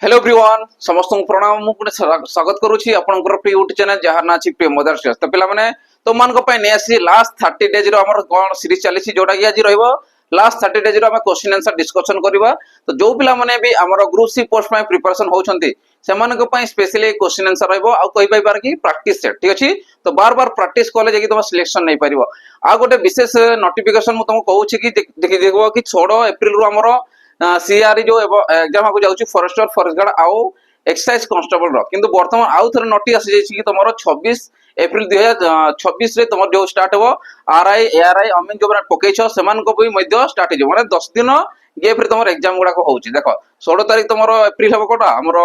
Hello everyone समस्त प्रणाम मुझे स्वागत करुच्ची आपनकर प्रिय यूट्यूब चैनल जहार ना प्रिय मदर्स तो पिला माने तो मान को पय नै आसी लास्ट 30 डेज रो हमर कोन सीरीज चलीसी जोटा कि आज रहइबो लास्ट 30 डेज रो हम क्वेश्चन आंसर डिस्कशन करबा। तो जो पिला माने भी हमर ग्रुप सी पोस्ट में प्रिपरेशन होउछंती सेमान को पय स्पेशली क्वेश्चन आंसर रहइबो आ कहि पाइ बार कि प्रैक्टिस सेट ठीक अछि। तो बार बार प्रैक्टिस करले जे कि तुम सिलेक्शन नै परिबो। आ गोटे विशेष नोटिफिकेशन मु तुमको कहूछि कि देखि देखबो कि 16 अप्रैल रो हमर सीआरई जो एग्जाम को जाउछि फॉरेस्टर फॉरेस्ट गार्ड आउ एक्साइज कांस्टेबल रो किंतु वर्तमान आउ थरे नोटिस आसी जाइछि कि तमरो 26 अप्रैल 2026 रे तमर जो स्टार्ट हो आरआई एआरआई अमीन जो पकेछ सेमान को भी मध्य स्टार्ट हो माने 10 दिन गैप रे तमर एग्जाम गुडा को होउछि। देखो 16 तारिख तमरो अप्रैल हो कोटा हमरो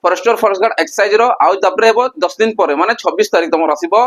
फॉरेस्टर फॉरेस्ट गार्ड एक्साइज रो आउ तबरे हो 10 दिन परे माने 26 तारिख तमर आसीबो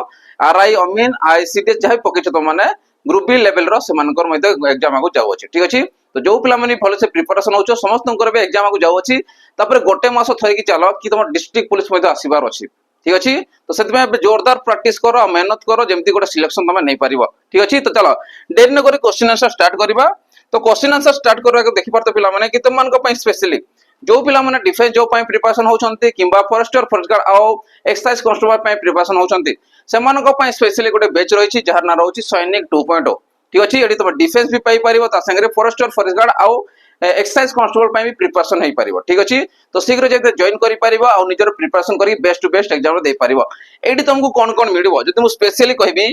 आरआई अमीन आईसीटी जहाय पकेछ तो माने ग्रुप बी लेवल रो सेमानकर मध्य एग्जाम को जाउ अछि ठीक अछि। तो जो पिला माने भले से प्रिपरेशन होचो समस्त भी एग्जाम को जाउ अछि तापर गोटे मास थई कि चलो कि तुम डिस्ट्रिक्ट पुलिस मध्य आसीबार अछि ठीक अछि। तो सेति में जोरदार प्रैक्टिस करो मेहनत करो जेमती गोटे सिलेक्शन तमे नै परिबो ठीक अछि। तो चलो देर न करी क्वेश्चन आंसर स्टार्ट करबा। तो क्वेश्चन आंसर स्टार्ट करबा को देखि परतो पिला माने कि तुम मान को पय स्पेशली जो पिला माने डिफेंस जो पय प्रिपरेशन होचंती किबा फॉरेस्टर फॉरेस्ट गार्ड आउ एक्साइज कांस्टेबल पय प्रिपरेशन होचंती सेमान को पय स्पेशली गोटे बैच रहिछि जहार ना रहउछि सैनिक 2.0 ठीक अछि। एडी तुम डिफेंस भी पाई परिबो ता संगे फॉरेस्टर फॉरेस्ट गार्ड आउ एक्साइज कांस्टेबल पय भी प्रिपरेशन हेई परिबो ठीक अछि। तो शीघ्र जेते जॉइन करि परिबो आ निजर प्रिपरेशन करी बेस्ट टू बेस्ट एग्जाम दे परिबो। एडी तुमको कोन कोन मिलिबो जदि मु स्पेशली कहबी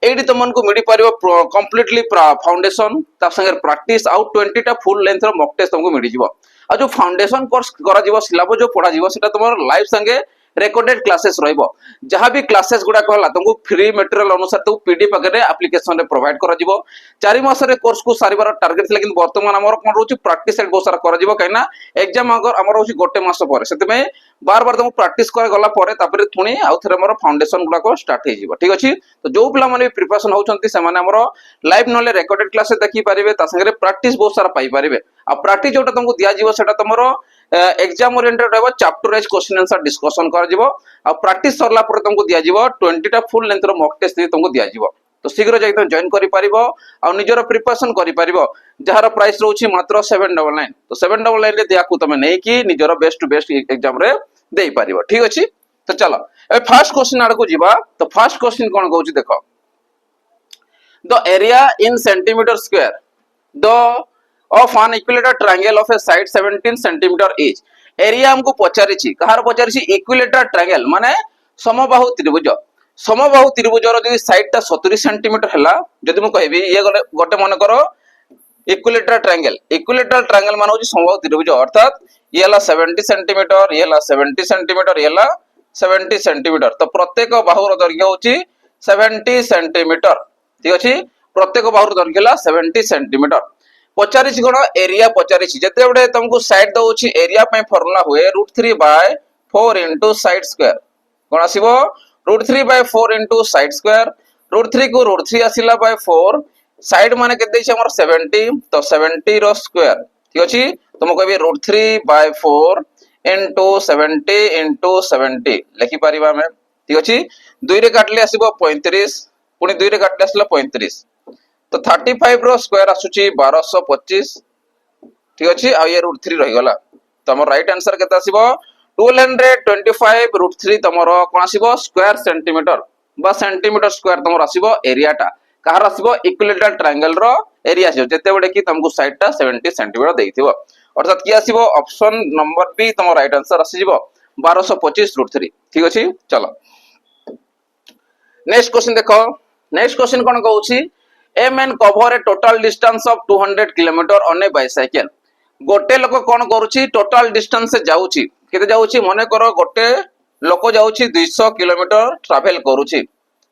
एडी तुमको मिलि परिबो कंप्लीटली फाउंडेशन ता संगे प्रैक्टिस आउ 20 टा फुल लेंथ रो मॉक टेस्ट तुमको मिलि जिवो। आ जो फाउंडेशन कोर्स करा जिवो सिलेबस जो पढा जिवो सेटा तुमर लाइव संगे रेकॉर्डेड क्लासेस रहइबो जहां भी क्लासेस गुडा कहला तुमको फ्री मटेरियल अनुसार तो पीडीएफ वगैरह एप्लीकेशन रे प्रोवाइड करा जिवो। 4 मास रे कोर्स को सारिबार टारगेट लेकिन वर्तमान हमर कोन रहउछि प्रैक्टिस सेट बहुत सारा करा जिवो काइना एग्जाम अगर हमर रहउछि गोटे मास पर सेते में बार बार तुम प्रैक्टिस कर गला परे तापर थुणी आउ थरे हमर फाउंडेशन गुडा को स्टार्ट हे जिवो ठीक अछि। तो जो पिला माने प्रिपरेशन होउछंती से माने हमर लाइव नले रेकॉर्डेड क्लासेस देखि परिबे ता संगे प्रैक्टिस बहुत सारा पाई परिबे। आ प्रैक्टिस जोटा तुमको दिया जिवो सेटा तुमरो एग्जाम ओरिएंटेड रहबो chapter wise question answer discussion कर जिवो। आ प्रैक्टिस सरला पर तुमको दिया जिवो 20 टा फुल लेंथ रो मॉक टेस्ट तुमको दिया जिवो। तो शीघ्र जाई तुम जॉइन करि परिबो आ निजर प्रिपरेशन करि परिबो जहार प्राइस रहउछि मात्र 799। तो 799 रे दियाकू तमे नै कि निजर बेस्ट टू बेस्ट एग्जाम रे देई परिबो ठीक अछि। तो चलो ए फर्स्ट क्वेश्चन आड़ को जिबा। तो फर्स्ट क्वेश्चन कोन कहउछि देखो the area in centimetre square the of an equilateral triangle of A side 17 centimetre etch. Area हमको पचारिछि कहार पचारिछि इक्विलेटरल ट्रायंगल माने समबाहु त्रिभुज। समबाहु त्रिभुज रो जदि साइड ता 70 सेंटीमीटर हला जदि मु कहबी ये गोटे मन करो इक्विलेटरल ट्रायंगल। इक्विलेटरल ट्रायंगल माने होछि समबाहु त्रिभुज अर्थात ये हला 70 सेंटीमीटर ये हला 70 सेंटीमीटर ये हला 70 सेंटीमीटर। तो प्रत्येक बाहुर दैर्घ्य होछि 70 सेंटीमीटर ठीक अछि। प्रत्येक बाहुर दैर्घ्य हला 70 सेंटीमीटर। पचारिछि कोन एरिया पचारिछि जते बडे तुमको साइड दउछि एरिया पय फार्मूला हुए √3/4 इनटू साइड स्क्वायर कोन आसीबो √3/4 इनटू साइड स्क्वायर। √3 को √3 आसिला बाय 4 साइड माने केते दैछि हमर 70 तो 70 रो स्क्वायर ठीक अछि। तुम कहबी √3/4 इनटू 70 इनटू 70 लिखि परिबा हम ठीक अछि। 2 रे काटले आसीबो 35 पुनी 2 रे काटले आसिला 35 तो 35 रो स्क्वायर आसुची 1225 ठीक अछि। आ ये √3 रहि गला तो हमर राइट आंसर केता आसीबो 1225 √3 तमरो कोन आसीबो स्क्वायर सेंटीमीटर बा सेंटीमीटर स्क्वायर तमरो आसीबो एरियाटा कहार आसीबो इक्विलेटरल ट्रायंगल रो एरिया आसीबो जते बडे कि तुमको साइड ता 70 सेंटीमीटर देइथिबो अर्थात की आसीबो ऑप्शन नंबर बी तमरो राइट आंसर आसीबो 1225 √3 ठीक अछि। चलो नेक्स्ट क्वेश्चन देखो। नेक्स्ट क्वेश्चन कोन कहउछि a man cover a total distance of 200 kilometre on a bicycle. गोटे लोक कोन करूछि टोटल डिस्टेंस से जाउछि केते जाउछि मने करो गोटे लोक जाउछि 200 किलोमीटर ट्रैवल करूछि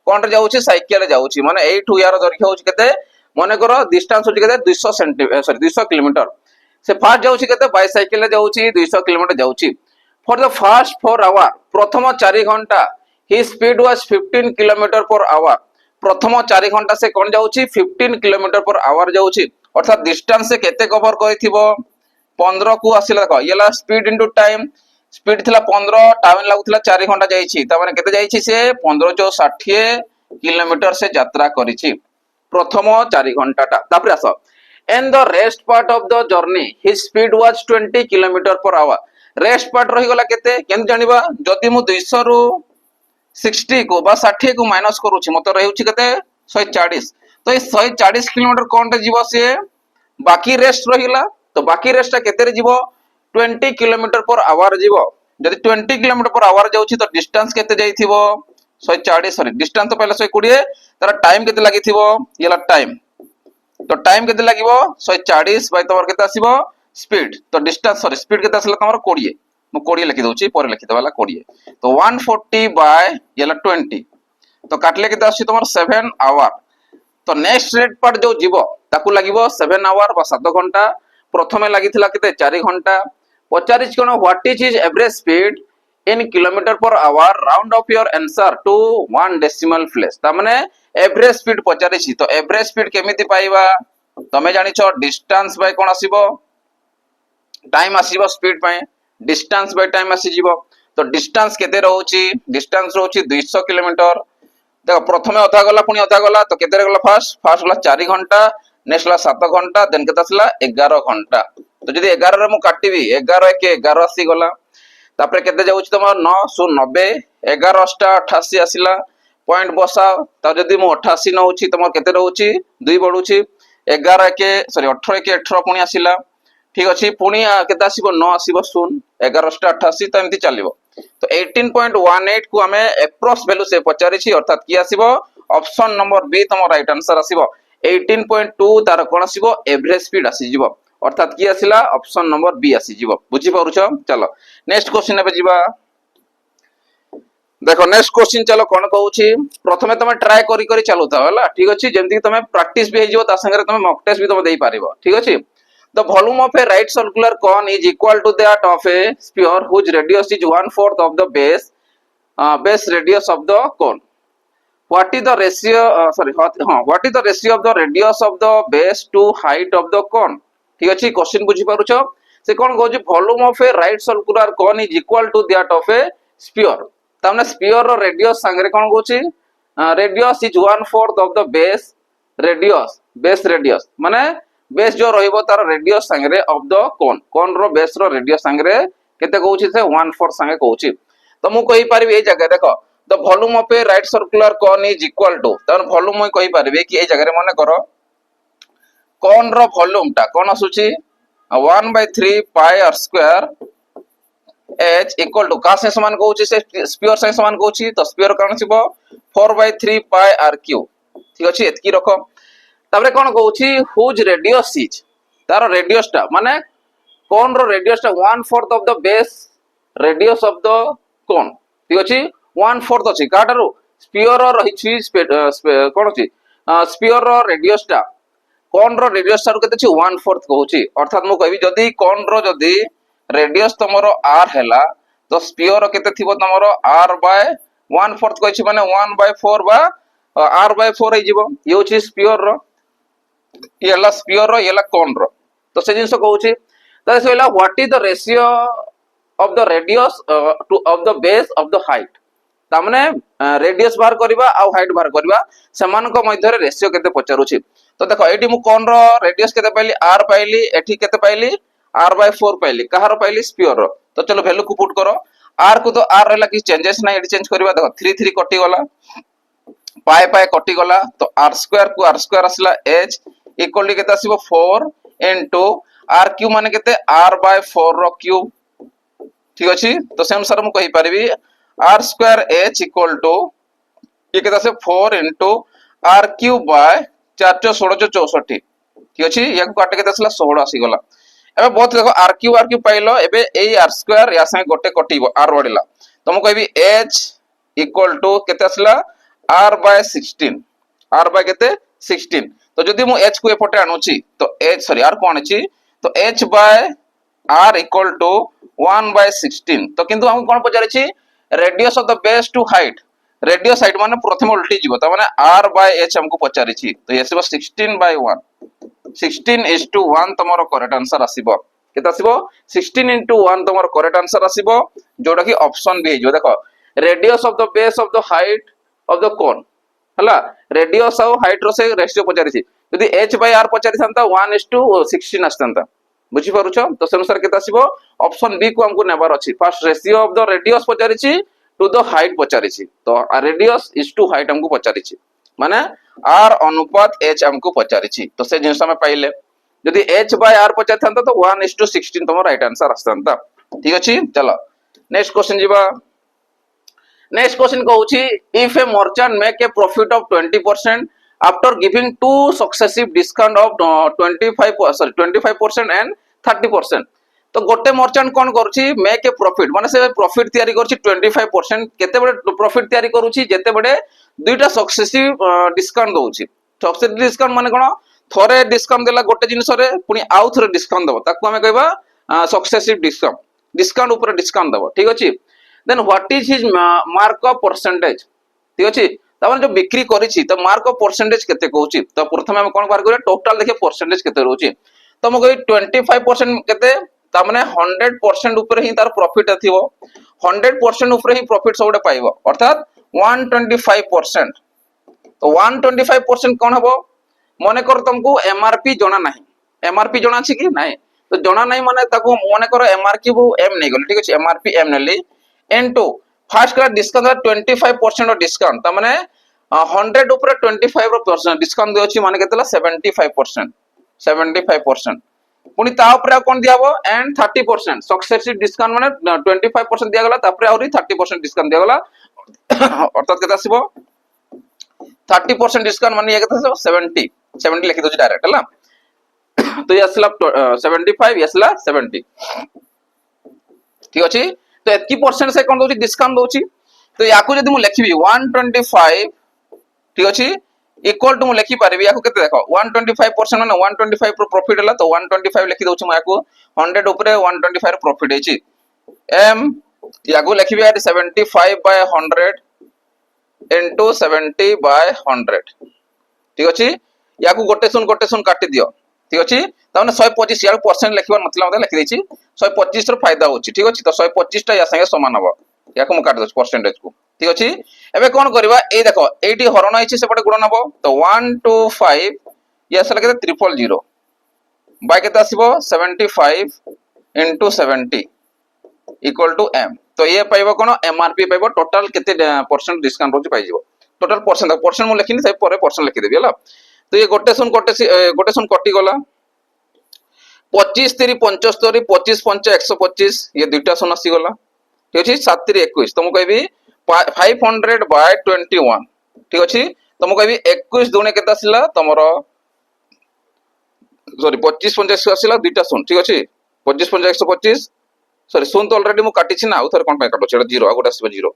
कोन रे जाउछि साइकिल रे जाउछि माने एठु यार दैर्घ्य होछि केते मने करो डिस्टेंस होछि केते 200 सेंटीमीटर 200 किलोमीटर से फास्ट जाउछि केते बाइसाइकिल रे जाउछि 200 किलोमीटर जाउछि फॉर द फर्स्ट 4 आवर प्रथम 4 घंटा his speed was 15 kilometre per hour. प्रथम 4 घंटा से कोन जाउछि 15 किलोमीटर पर आवर जाउछि अर्थात डिस्टेंस से केते कवर करिथिबो 15 को आसिला देखो येला स्पीड इनटू टाइम स्पीड थिला 15 टाइम लागुथिला 4 घंटा जाईछि त माने केते जाईछि से 15 + 60 किलोमीटर से यात्रा करिछि प्रथम 4 घंटा ता तापर आसो and the rest part of the journey his speed was 20 kilometre per our. Rest part रही गला केते केन जानिबा जदी मु 200 रु 60 को बा 60 को माइनस करूची मते रहउची केते 140 तो ये 140 किलोमीटर कोन रे जीवो से बाकी रेस्ट रहिला तो बाकी रेस्ट केते रे जीवो 20 किलोमीटर पर आवर जीवो जदी 20 किलोमीटर पर आवर जाउची तो डिस्टेंस केते जाइथिबो 140 सॉरी डिस्टेंस तो पहले 120 तार टाइम केते लागिथिबो येला टाइम तो टाइम केते लागिबो 140 बाय तमर केते आसीबो स्पीड तो डिस्टेंस सॉरी स्पीड केते आसला तमर 20 मु 20 लिखि दउची पर लिखि देवाला 20 तो 140 बाय येला 20 तो काटले केते आसी तमर 7 आवर तो नेक्स्ट रेट पार्ट जो जीवो ताकू लागिबो 7 आवर बा 7 घंटा प्रथमे लागिथिला केते 4 घंटा 45 कोन what is average speed in kilometre per hour round off your answer to 1 decimal place ता माने एवरेज स्पीड 45 तो एवरेज स्पीड केमिति पाइबा तमे जानि छ डिस्टेंस बाय कोन आसीबो टाइम आसीबो स्पीड पाए डिस्टेंस बाय टाइम आसी जीवो तो डिस्टेंस केते रहउची डिस्टेंस रहउची 200 किलोमीटर देखो प्रथमे अधा गला पुनी अधा गला तो केते रे गला फास्ट गला 4 घंटा नेक्स्ट ला 7 घंटा देन केते आसला 11 घंटा तो जदी 11 रे मु काटिबी 11 के 11 आसी गला तापरे केते जाउची तमर 990 11 88 आसीला पॉइंट बसाओ ता जदी मु 88 नउची तमर केते रहउची 2 बढुची 11 के सॉरी 18 के 18 पुनी आसीला ठीक अछि पुनी केते आसीबो 9 आसीबो 0 11 88 तो एमती चलिबो तो 18.18 को हमें एप्रोक्स वैल्यू से पचारिछि अर्थात की आसीबो ऑप्शन नंबर बी तमर राइट आंसर आसीबो 18.2 तार कोन आसीबो एवरेज स्पीड आसी जीवो अर्थात की आसीला ऑप्शन नंबर बी आसी जीवो बुझी पारुछ चलो नेक्स्ट क्वेश्चन एबे जीवा देखो नेक्स्ट क्वेश्चन चलो कोन कहूची प्रथमे तमे ट्राई करी करी चलुता होला ठीक अछि जेमति तमे प्रैक्टिस भी हे जीवो ता संगे तमे मॉक टेस्ट भी तमे देई पारिबो ठीक अछि the volume of a right circular cone is equal to that of a sphere whose radius is 1/4 of the base radius of the cone what is the ratio what is the ratio of the radius of the base to height of the cone ठीक अछि question बुझी पारुछ से कोन कहू volume of a right circular cone is equal to that of a sphere तामने sphere रो radius संगे कोन कहू radius is 1/4 of the base radius माने बेस जो रहिबो तार रेडियस संगे ऑफ द कोन रो बेस रो रेडियस संगे केते कहूची से 1/4 संगे कहूची तो मु कहि पारिबे ए जगह देखो the volume of a right circular cone is equal to तार वॉल्यूम मु कहि पारिबे कि ए जगह रे माने करो कोन रो वॉल्यूम टा कोन आसुची 1/3 pi r square h equal to का से समान कहूची से स्फीयर से समान कहूची तो स्फीयर कोन छिबो 4/3 पाई आर क्यूब ठीक अछि एतकी रखो ताबरे कोन कहूची हुज रेडियस इज तार रेडियस टा माने कोन रो रेडियस टा 1/4 of the base radius of the cone ठीक अछि 1/4 अछि काटारो स्फीयर रो रहिछि कोन अछि स्फीयर रो रेडियस टा कोन रो रेडियस टा केते अछि 1/4 कहूची अर्थात मु कहबी जदी कोन रो जदी रेडियस तमरो r हैला तो स्फीयर रो केते थिबो तमरो r बाय 1/4 कहछि माने 1/4 बा r/4 हे जिवो ये अछि स्फीयर रो येला स्फीयर रो येला कोन रो तो से जिंस कहूची त सेला what is the ratio of the radius to of the base of the height तामने रेडियस बाहर करबा आ हाइट बाहर करबा समान को मध्य रे रेशियो केते पचारुची तो देखो एटी मु कोन रो रेडियस केते पाइली r पाइली एठी केते पाइली r/4 पाइली कहारो पाइली स्फीयर रो तो चलो वैल्यू को पुट करो r को तो r रहला कि चेंजेस ना एडी चेंज करबा देखो 3 3 कटि गला पाए पाए कटि गला तो r² को r² असला h इक्वल टू केते आसीबो 4 इनटू r क्यूब माने केते r/4 रो क्यूब ठीक अछि तो सेम सर मु कहि परिबी r² h इक्वल टू ये केते आसे 4 इनटू r क्यूब बाय 4 16 64 ठीक अछि या को काटे केते असला 16 आसी गला एबे बहुत देखो r क्यूब पाइलो एबे ए r² या संगे गोटे कटिबो r बडिला तो मु कहबी h इक्वल टू केते असला r/16 r बाय केते 16 तो जदी मु h को एपटे आनुची तो h सॉरी r कोन अछि तो h by r equal to 1/16 तो किंतु हम कोन पचारे छी radius of the base to height radius height माने प्रथम उल्टी जीवो त माने r बाय h हमको पचारे छी तो ये सिबो 16/1 16:1 तमरो करेक्ट आंसर आसीबो केता आसीबो 16:1 तमरो करेक्ट आंसर आसीबो जोडा कि ऑप्शन बी जो देखो radius of the base of the height of the कोन हला रेडियस और हाइट रो से रेशियो पचारि छी यदि h बाय r पचारि थांता 1:16 आस्तंता बुझी पारुछ तो से अनुसार केते आसीबो ऑप्शन बी को हमको नेबार अछि first ratio of the radius पचारिछि टू द हाइट पचारिछि तो रेडियस इज टू हाइट हमको पचारिछि माने r अनुपात h हमको पचारिछि तो से जिंस हम पाइले यदि h बाय r पचारथांता तो 1:16 तमो राइट आंसर आसथांता ठीक अछि चलो नेक्स्ट क्वेश्चन जीवा नेक्स्ट क्वेश्चन कहूची if a merchant make a profit of 20% after giving two successive discount of 25% and 30% तो गोटे मर्चेंट कोन करूची मेक ए प्रॉफिट माने से प्रॉफिट तयारी करची 25% केते बडे प्रॉफिट तयारी करूची जेते बडे दुईटा सक्सेसिव डिस्काउंट दोउची सक्सेसिव डिस्काउंट माने कोन थोरे डिस्काउंट देला गोटे जिनिस रे पुनी आउ थोरे डिस्काउंट दबो ताको हमें कहबा सक्सेसिव डिस्काउंट डिस्काउंट ऊपर डिस्काउंट दबो ठीक अछि then what is his mark of percentage ठीक अछि तमन जो बिक्री करिछि तो मार्क ऑफ परसेंटेज केते कहूची तो प्रथमे हम कोन बार करे टोटल देखिए परसेंटेज केते रहउची तो हम कहि 25% केते ता माने 100% ऊपर ही तार प्रॉफिट आथिबो 100% ऊपर ही प्रॉफिट सबडे पाइबो अर्थात 125% तो 125% कोन हबो मने कर तुमको एमआरपी जणा नाही एमआरपी जणा अछि कि नाही तो जणा नाही माने ताको मने कर एमआरपी वो एम नै गेल ठीक अछि एमआरपी एम नेली into first class discount 25% off discount त माने 100 ऊपर 25% डिस्काउंट देछि माने केतला 75% पुनी ता ऊपर कोन दियाबो एंड 30% सक्सेसिव डिस्काउंट माने 25% दिया गला तापर आउरी 30% डिस्काउंट दिया गला अर्थात केता आसीबो 30% डिस्काउंट माने ये केता 70 लिखि दोछि डायरेक्ट हला तो ये असला 75 ये असला 70 ठीक अछि तो एतकी परसेंट से कोन दोछि डिस्काउंट दोछि तो याकू जदी मु लिखिबी 125 ठीक अछि इक्वल टू मु लिखि पारबी याकू केते देखो 125% माने 125 पर प्रॉफिट हला तो 125 लिखि दोछि मु याकू 100 ऊपर 125 प्रॉफिट हेछि एम याकू लिखिबी 75 बाय 100 इनटू 70 बाय 100 ठीक अछि याकू गोटे सुन काटि दियो ठीक अछि ताने 125 या परसेंट लिखिबार मतलब मते लिखि देछि 125 रो फायदा होछि ठीक अछि तो 125 टा या संगे समान हबो याकू मु काट दो परसेंटेज को ठीक अछि एबे कोन करबा ए देखो एटी हरण आइछि सेपटे गुणन हबो तो 125 या सला केते 000 बाय केते आसीबो 75 इनटू 70 इक्वल टू एम तो ये पाइबो कोन एमआरपी पाइबो टोटल केते परसेंट डिस्काउंट होछि पाइजिबो टोटल परसेंट मु लिखिनी से परे परसेंट लिखि देबी हला तो ये गोटे सुन कटि गला 25 3 75 25 5 125 ये दुईटा सुन आसी गला ठीक अछि 7 3 21 तो मु कहबी 500 बाय 21 ठीक अछि तो मु कहबी 21 दुने केता आसिला तमरो सॉरी 25 50 आसिला दुईटा सुन ठीक अछि 25 50 125 सॉरी सुन तो ऑलरेडी मु काटि छी ना उथर कोन पे काटो छेडा 0 आगोटा आसीबो 0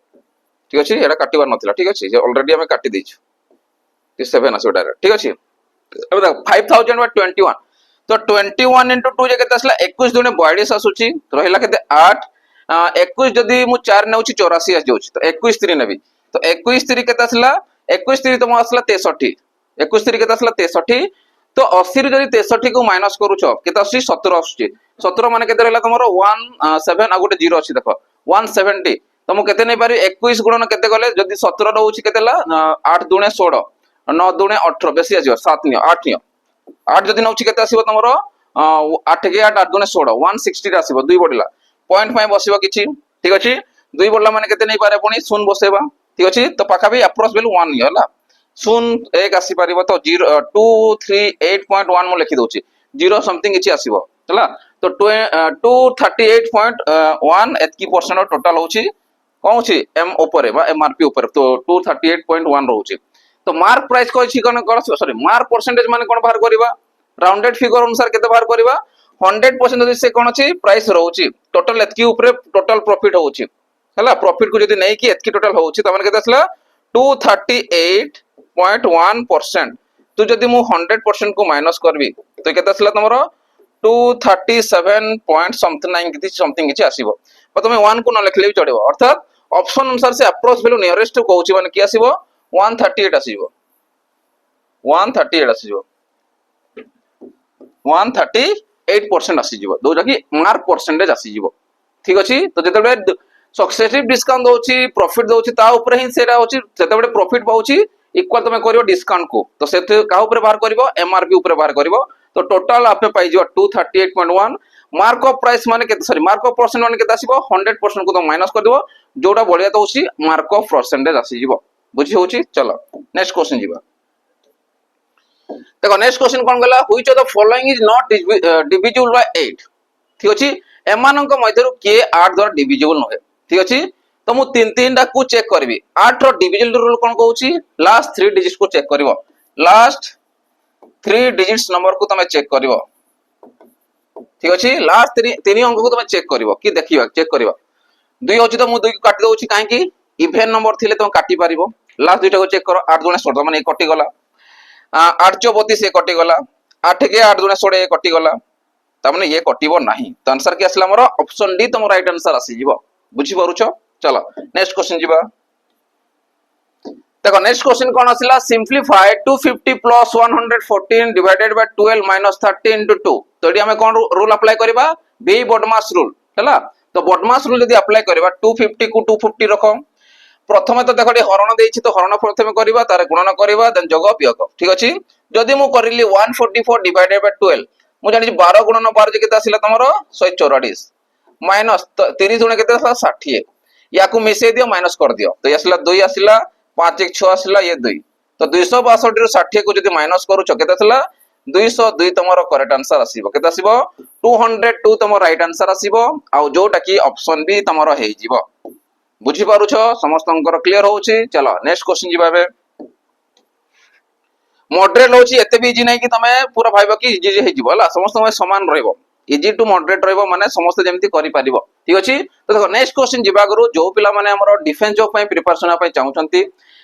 ठीक अछि एडा काटिबार नथिला ठीक अछि जे ऑलरेडी हमें काटि दैछु 7 आसो डायरेक्ट ठीक अछि अब देख 5000 बाय 21 तो 21 into 2 जे केते आसला 21 दुने 42 आसुची रहिला केते 8 21 जदी मु 4 नेउची 84 आ जाउची तो 21 3 नेबी तो 21 3 केते आसला 21 3 तो आसला 63 21 3 केते आसला 63 तो 80 रु जदी 63 को माइनस करूछो केते आसी 17 आसुची 17 माने केते रहला तमरो 17 आ गोटे 0 अछि देखो 170 तो मु केते नै पारि 21 गुणन केते गले जदी 17 रहउची केतेला 8 दुने 16 9 दुने 18 बेसी आजियो 7 नियो 8 नियो 8 जदी नउची केते आसीबो तमरो 8 के 8 8 दुने 16 160 रा आसीबो 2 बडला 0.5 बसिबो किछि ठीक अछि 2 बडला माने केते नै पारे पुनी शून बसेबा ठीक अछि तो पाखा भी अप्रोक्स वैल्यू 1 नियो हला शून 1 आसी परिबो तो 238.1 मु लिखि दोछि 0 समथिंग किछि आसीबो हला तो 238.1 एतकी परसेंट टोटल होछि कोन होछि एम ऊपर बा एमआरपी ऊपर तो 238.1 रहउछि तो मार्क प्राइस को छी कोन सॉरी मार्क परसेंटेज माने कोन बाहर करबा राउंडेड फिगर अनुसार केते बाहर करबा 100% जदी से कोन छी प्राइस रहउछि टोटल एतकी ऊपर टोटल प्रॉफिट होउछि हला प्रॉफिट को जदी नै कि एतकी टोटल होउछि त माने केते असला 238.1% तू जदी मु 100% को माइनस करबी तो केते असला तमरो 237 पॉइंट समथिंग किछि आसीबो पर तमे 1 को न लिखले भी चढ़िबो अर्थात ऑप्शन अनुसार से अप्रोक्स वैल्यू नियरेस्ट कहउछि माने कि आसीबो 138 आसीबो 138 आसीबो 138% आसीबो दोजा कि मार्क परसेंटेज आसीबो ठीक अछि तो जेतबे सक्सेसिव डिस्काउंट दोछि प्रॉफिट दोछि ता ऊपर ही सेरा होछि जेतबे प्रॉफिट पाउछि इक्वल तमे करियो डिस्काउंट को तो सेते का ऊपर बाहर करिवो एमआरपी ऊपर बाहर करिवो तो टोटल आपे पाई जो 238.1 मार्क ऑफ प्राइस माने के सॉरी मार्क ऑफ परसेंट माने के आसीबो 100% को तो माइनस कर देबो जोटा बढ़िया तो होची मार्क ऑफ परसेंटेज आसी जीवो बुझी होची चलो नेक्स्ट क्वेश्चन जीवा देखो नेक्स्ट क्वेश्चन कोन गला which of the following is not divisible by 8 ठीक अछि एमानन को मध्यरु के 8 द्वारा डिविजिबल नहे ठीक अछि तो मु तीन तीन टा को चेक करबी 8 रो डिविजिबल रूल कोन कहउची लास्ट 3 डिजिट्स को चेक करबो लास्ट 3 डिजिट्स नंबर को तमे चेक करबो ठीक अछि लास्ट 3 अंक को तमे चेक करबो कि देखिबा चेक करबो 2 होची तो मु 2 को काटी दउची काहे कि इवन नंबर थिले तमे काटी पारिबो लास्ट दुइटा को चेक करो 8 गुणे 16 माने कटि गला 8 24 ये कटि गला 8 के 8 गुणे 16 ये कटि गला त माने ये कटिबो नाही तो आंसर के असला हमर ऑप्शन डी तम राइट आंसर आसी जीवो बुझी पारुछो चलो नेक्स्ट क्वेश्चन जीवा देखो नेक्स्ट क्वेश्चन कोन आसिला simplify 250 plus 114 divided by 12 minus 30 into 2 तो एडी हमें कोन रूल अप्लाई करबा बी बॉडमास रूल हैला तो बॉडमास रूल यदि अप्लाई करबा 250 को 250 रखो प्रथमे तो देखो हरण देछि तो हरण प्रथमे करबा तारे गुणन करबा देन जोग वियोग ठीक अछि जदि मु करिली 144 डिवाइडेड बाय 12 मु जानि 12 गुणन 12 जे केते आसिला तमरो 144 माइनस 30 गुणे केते 60 याकू मिसे दियो माइनस कर दियो तो आसिला 2 आसिला 5 1 6 आसिला ये 2 तो 262 रो 60 को जदि माइनस करू छ केते आसिला 202 तमरो करेक्ट आंसर आसीबो केते आसीबो 202 तमरो राइट आंसर आसीबो आ जोटा की ऑप्शन बी तमरो हेइ जीवो बुझी पारुछ समस्तंकर क्लियर होउची चलो नेक्स्ट क्वेश्चन जीवाबे मॉडरेट होउची एते भी इजी नै कि तमे पूरा भाइबो कि इजी हे जीवो हला समस्त में समान रहइबो इजी टू मॉडरेट रहइबो माने समस्त जेमति करि परिबो ठीक अछि तो देखो नेक्स्ट क्वेश्चन जीवा करू जो पिला माने हमरो डिफेंस जॉब पय प्रिपरेशन पय चाहउछंती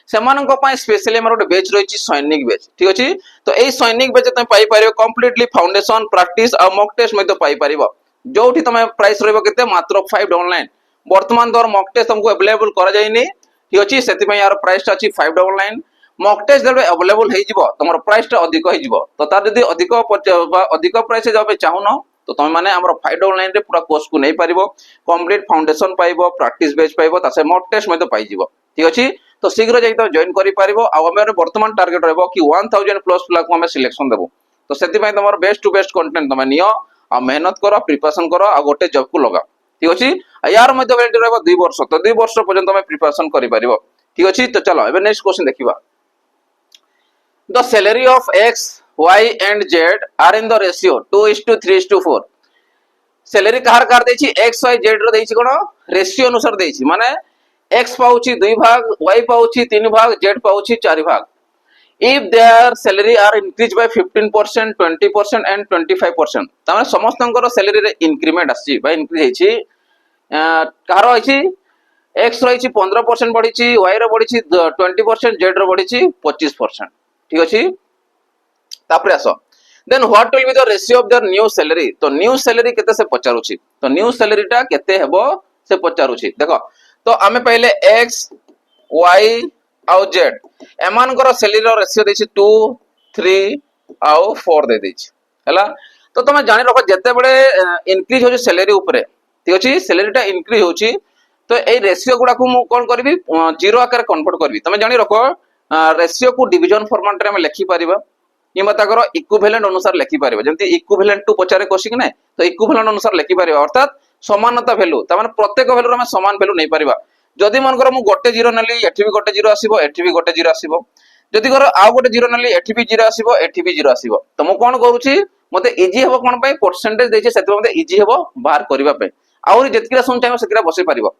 सेमानन को पय स्पेशली हमरो ଗୋଟେ बैच रहिची सैनिक बैच ठीक अछि तो एई सैनिक बैच तमे पाई परिबो कंप्लीटली फाउंडेशन प्रैक्टिस आ मॉक टेस्ट में तो पाई परिबो जोठी तमे प्राइस रहइबो केते मात्र 5 ऑनलाइन वर्तमान दर मॉक टेस्ट हमको अवेलेबल करा जायनी ठीक अछि सेति पय यार प्राइस अछि 599 मॉक टेस्ट जब अवेलेबल हे जिवो तमरो प्राइस ता अधिक हे जिवो तो तार जदी अधिक प्राइस जाबे चाहुनो तो तुम माने हमर 599 रे पूरा कोर्स को नै परिबो कंप्लीट फाउंडेशन पाइबो प्रैक्टिस बेच पाइबो तासे मॉक टेस्ट में तो पाइ जिवो ठीक अछि तो शीघ्र जाई तो जॉइन करि परिबो आ हमर वर्तमान टारगेट रहबो कि 1000 प्लस पिला को हम सिलेक्शन देबो तो सेति पय तमर बेस्ट टू बेस्ट कंटेंट तमे नियो आ मेहनत करो प्रिपरेशन करो आ गोटे जॉब को लगा ठीक अछि यार मध्ये वैलिडिटी रहबो 2 वर्ष तो 2 वर्ष पर्यंत तमे प्रिपरेशन करि परिबो ठीक अछि तो चलो एबे नेक्स्ट क्वेश्चन देखिबा the salary of x y and z are in the ratio 2:3:4 salary कहार कार देछि x y z रो देछि कोन रेशियो अनुसार देछि माने x पाउछि 2 भाग y पाउछि 3 भाग z पाउछि 4 भाग if their salary are increased by 15% 20% and 25% तमाने समस्तंकर salary रे इंक्रीमेंट आछि बा इंक्रीज हेछि कहार होछि x रहिछि 15% बढ़िछि y रो बढ़िछि 20% z रो बढ़िछि 25% ठीक अछि तापरे आसो then what will be the ratio of their new salary तो न्यू सैलरी केते से पचारुछि तो न्यू सैलरी टा केते हेबो से पचारुछि देखो तो आमे पहले x y आउ z एमान कर सैलरी रो रेशियो देछि 2 3 आउ 4 दे देछि हला तो तमे जानि रखो जते बळे इंक्रीज होछि सैलरी ऊपर ठीक अछि सैलरी टा इंक्रीज होछि तो ए रेशियो गुडा को मु कोन करबी जीरो आकार कन्वर्ट करबी तमे जानि रखो रेशियो को डिवीजन फॉर्मेट रे हम लिखि परिबा किबा ताकर इक्विवेलेंट अनुसार लिखि परिबा जेंति इक्विवेलेंट टू पचारे कोसी कि नै तो इक्विवेलेंट अनुसार लिखि परिबा अर्थात समानता वैल्यू त माने प्रत्येक वैल्यू रे हम समान वैल्यू नै परिबा जदि मन कर मु गोटे जीरो नली एठी भी गोटे जीरो आसीबो एठी भी गोटे जीरो आसीबो जदि कर आ गोटे जीरो नली एठी भी जीरो आसीबो एठी भी जीरो आसीबो तो मु कोन करूची मते इजी हेबो कोन पय परसेंटेज देछि सेते मते इजी हेबो बाहर करबा पे आउरी जेतिरा सम चाहो सेतिरा बसै परिबो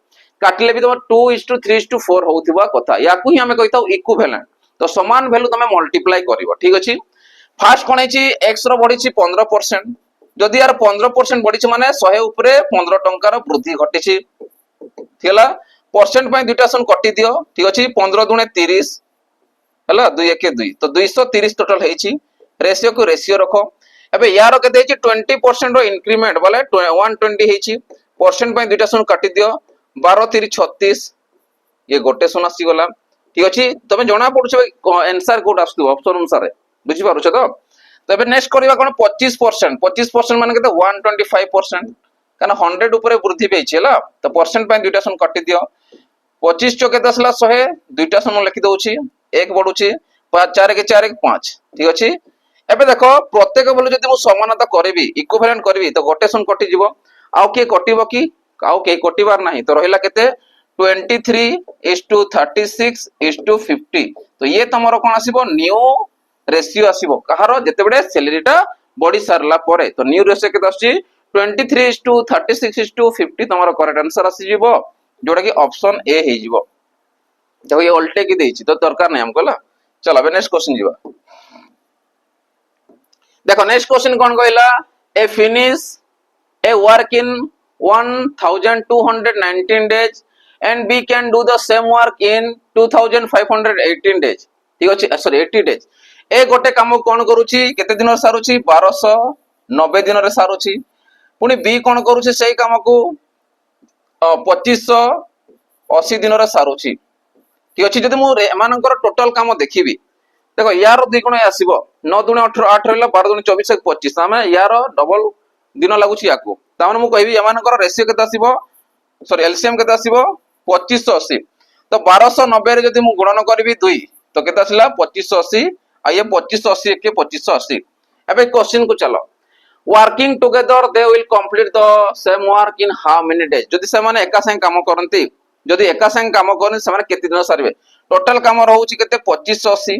काटले भी तुम 2:3:4 होउथिबा कथा याकू ही हमें कहिताउ इक्विवेलेंट तो समान वैल्यू तमे मल्टीप्लाई करिवो ठीक अछि फर्स्ट कोन हेछि x रो बढ़िछि 15% जदि यार 15% बढ़िछि माने 100 ऊपरे 15 टंका रो वृद्धि घटिछि थिला परसेंट पय दुटा सन कटि दियो ठीक अछि 15 दुने 30 हला 2 1 2 तो 230 टोटल हेछि रेशियो को रेशियो रखो एबे यार केते हेछि 20% रो इंक्रीमेंट बोले 120 हेछि परसेंट पय दुटा सन काटि दियो 12 3 36 ये गोटे सन आसी गला ठीक अछि तमे जणा पडुछ आंसर कोड आस्तु ऑप्शन अनुसार बुझि पारुछ तो एबे नेक्स्ट करबा कोन 25% माने केते 125% काना 100 ऊपर वृद्धि पेछि हला तो परसेंट पय दुटा सन काटि दियो 25 चो केते असला 100 दुटा सन लिखि दउछि एक बडुछि 4 के 4 5 ठीक अछि एबे देखो प्रत्येक बेलू जदि मु समानता करबी इक्विवेलेंट करबी तो गोटे शून्य कटि जिवो आउ के कटिबो कि आउ के कटिबार नाही तो रहिला केते 23:36:50 तो ये तमरो कोन आसीबो न्यू रेशियो आसीबो कहारो जेतेबेडे सैलरीटा बॉडी सारला परे तो न्यू रेशियो केते आसी 23:36:50 तमरो करेक्ट आंसर आसी जिवो जोडा कि ऑप्शन ए हे जिवो देखो ये उल्टे की देछि तो दरकार नै हमको ला चलो अब नेक्स्ट क्वेश्चन जिवो देखो नेक्स्ट क्वेश्चन कौन कहला A finish a work in 1219 days and B can do the same work in 2518 days ठीक अछि सॉरी 80 days ए गोटे काम कोन करूची केते दिन सारुची 1290 दिन रे सारुची पुनी बी कोन करूची सेही काम को 2580 दिन रे सारुची ठीक अछि जदि मु एमानकर टोटल काम देखिबी देखो यार द्विगुण आसीबो 9 दूनी 18 8 रहला 12 दूनी 24 25 तामे यार डबल दिन लागुची याकू तामे मु कहबी एमानकर रेशियो केते आसीबो सॉरी एलसीएम केते आसीबो 2580 तो 1290 रे जदि मु गुणन करबी 2 तो केते आसीला 2580 आ ये 2580 के 2580 एबे क्वेश्चन को चलो working together they will complete the same work in how many days जदि से माने एका संग काम करंती जदि एका संग काम करन से माने केते दिन सारबे टोटल काम रहउची केते 2580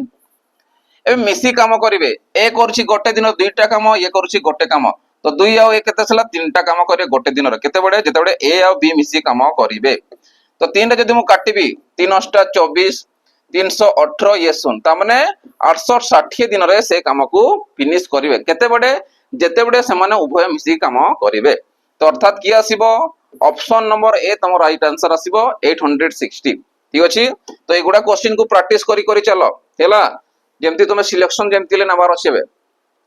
एबे मिसी काम करिवे ए करछि गोटे दिन दुईटा काम ये करछि गोटे काम तो 2 आ 1 केते सला तीनटा काम करे गोटे दिन रे केते बडे जेते बडे ए आ बी मिसी काम करिवे तो 3 रे जदि मु काटिबी 3 अष्टा 24 318 ये सुन ता माने 860 दिन रे से काम को फिनिश करिवे केते बडे जेते बडे से माने उभय मिसी काम करिवे तो अर्थात की आसीबो ऑप्शन नंबर ए तम राइट आंसर आसीबो 860 ठीक अछि तो एगुडा क्वेश्चन को प्रैक्टिस करी चलो हेला जेमती तुम सिलेक्शन जेमती ले नबार अछि बे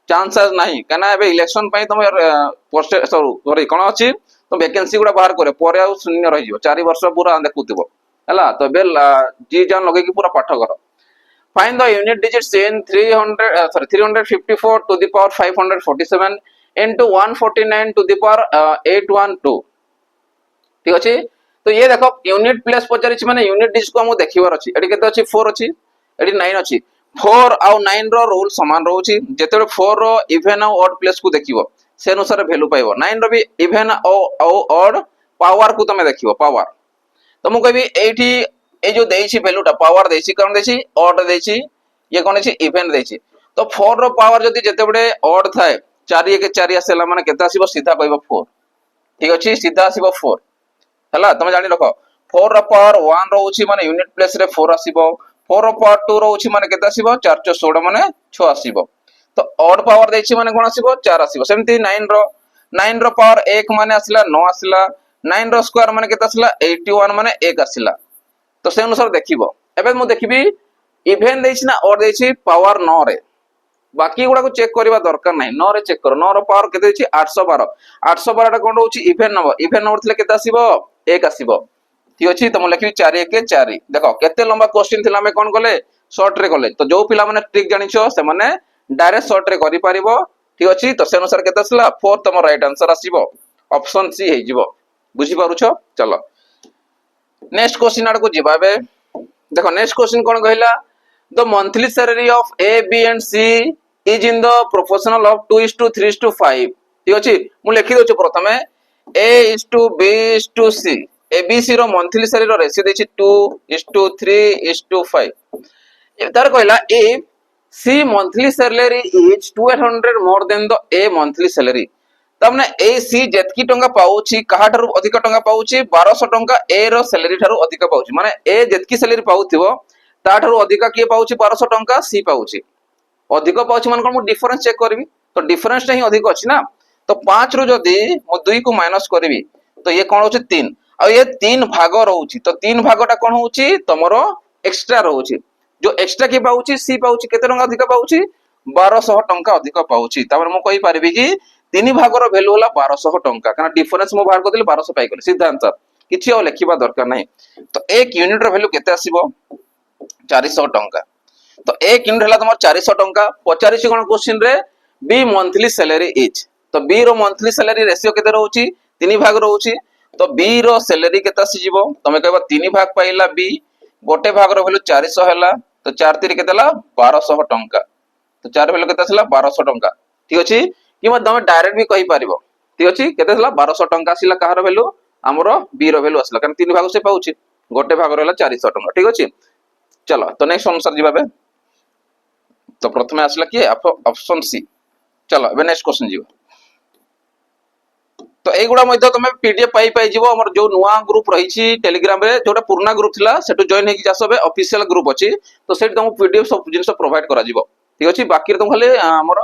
चांसेस नाही कना एबे इलेक्शन पई तुम पोस्ट सॉरी कोन अछि तो वैकेंसी गुडा बाहर करे परे आ शून्य रहि जिवो 4 वर्ष पूरा देखुतिबो हला तो बे जी जान लगे कि पूरा पाठ करो find the unit digits in 354 to the power 547 into 149 to the power 812 ठीक अछि तो ये देखो यूनिट प्लेस पचारिछि माने यूनिट डिजिट को हम देखिबार अछि एडी केते अछि 4 अछि एडी 9 अछि 4 आउ 9 रो रूल समान रहउछि जेते 4 रो इवन आउ ऑड प्लेस को देखिबो से अनुसार वैल्यू पाइबो 9 रो भी इवन आउ ऑड पावर को तमे देखिबो पावर तो मु कहबी एठी ए जो देछि वैल्यूटा पावर देछि कोन देछि ऑड देछि ये कोन देछि इवन देछि तो 4 रो पावर जदी जेते बडे ऑड थाए 4 1 4 आसेला माने केता आसीबो सीधा कहबो 4 ठीक अछि सीधा आसीबो 4 हला तमे जानि रखो 4 रो पावर 1 रहउछि माने यूनिट प्लेस रे 4 आसीबो 4 रो पावर 2 रहउछि माने केता आसीबो 4 16 माने 6 आसीबो तो ऑड पावर देछि माने कोन आसीबो 4 आसीबो सेमति 9 रो पावर 1 माने आसीला 9 आसीला 9 रो स्क्वायर माने केता आसीला 81 माने 1 आसीला तो से अनुसार देखिबो एबे मु देखिबी इवन देछि ना ऑड देछि पावर 9 रे बाकी गुडा को चेक करबा दरकार नाही 9 रे चेक करो 9 रो पावर केते देछि 812 टा कोन होछि इवन नंबर थिले केते आसीबो 1 आसीबो ठीक अछि त मु लिखबी 4 1 4 देखो केते लंबा क्वेश्चन थिला हम कोन गले शॉर्ट रे गले तो जो पिला माने ट्रिक जानिछो से माने डायरेक्ट शॉर्ट रे करि परिबो ठीक अछि तो से अनुसार केते आसीला 4 तम राइट आंसर आसीबो ऑप्शन सी हे जिवो बुझी पारुछो चलो नेक्स्ट क्वेश्चन आड़ को जिबाबे देखो नेक्स्ट क्वेश्चन कोन कहला the monthly salary of A B and C is in the proportional of 2:3:5 ठीक अछि मु लिखि दोछु प्रथमे a is to b is to c abc रो मंथली सैलरी रो रेशियो देछि 2:3:5 ए तार कहला if c monthly salary is 200 more than the a monthly salary तमने ए सी जेतकी टंका पाउची कहाठारु अधिक टंका पाउची 1200 टंका ए रो सैलरी ठारु अधिक पाउची माने ए जेतकी सैलरी पाउथिबो ताठारु अधिक के पाउची 1200 टंका सी पाउची अधिक पाउची मान कोन मु डिफरेंस चेक करबी तो डिफरेंस नहीं अधिक अछि ना तो 5 रु जदी मु 2 को माइनस करबी तो ये कोन होची 3 आ ये 3 भाग रहउची तो 3 भागटा कोन होची तमरो एक्स्ट्रा रहउची जो एक्स्ट्रा के पाउची सी पाउची केते टंका अधिक पाउची 1200 टंका अधिक पाउची तापर मु कहि परबी कि 3 भागर वैल्यू होला 1200 टंका कारण डिफरेंस मु बाहर करदिले 1200 पाई गेले सीधा आंसर किछि और लिखिबा दरकार नाही तो 1 यूनिट रो वैल्यू केते आसीबो 400 टंका तो 1 यूनिट हला तमर 400 टंका पचारिछि कोन क्वेश्चन रे बी मंथली सैलरी इज तो बी रो मंथली सैलरी रेशियो केते रहउची 3 भाग रहउची तो बी रो सैलरी केते आसी जिवो तमे कहबा 3 भाग पाइला बी गोटे भाग रो वैल्यू 400 हला तो 4 3 केते हला 1200 टंका तो 4 भैल्यू केते आसला 1200 टंका ठीक अछि कि तुम डायरेक्ट भी कहि परिबो ठीक अछि केते आसला 1200 टंका आसला कहार भैल्यू हमरो बी रो भैल्यू आसला कारण 3 भाग से पाउछि गोटे भाग रहला 400 टंका ठीक अछि चलो तो नेक्स्ट अनुसार जिबाबे तो प्रथमे आसला कि ऑप्शन सी चलो एबे नेक्स्ट क्वेश्चन जीवा तो एगुडा मध्ये तुम पीडीएफ पाई जीवो हमर जो नुवा ग्रुप रहिछि टेलीग्राम रे जोटा पुराना ग्रुप थिला सेटु जॉइन हेकि जासबे ऑफिशियल ग्रुप अछि तो सेट तुम पीडीएफ सब जिंस प्रोवाइड करा जीवो ठीक अछि बाकी तुम खाली हमर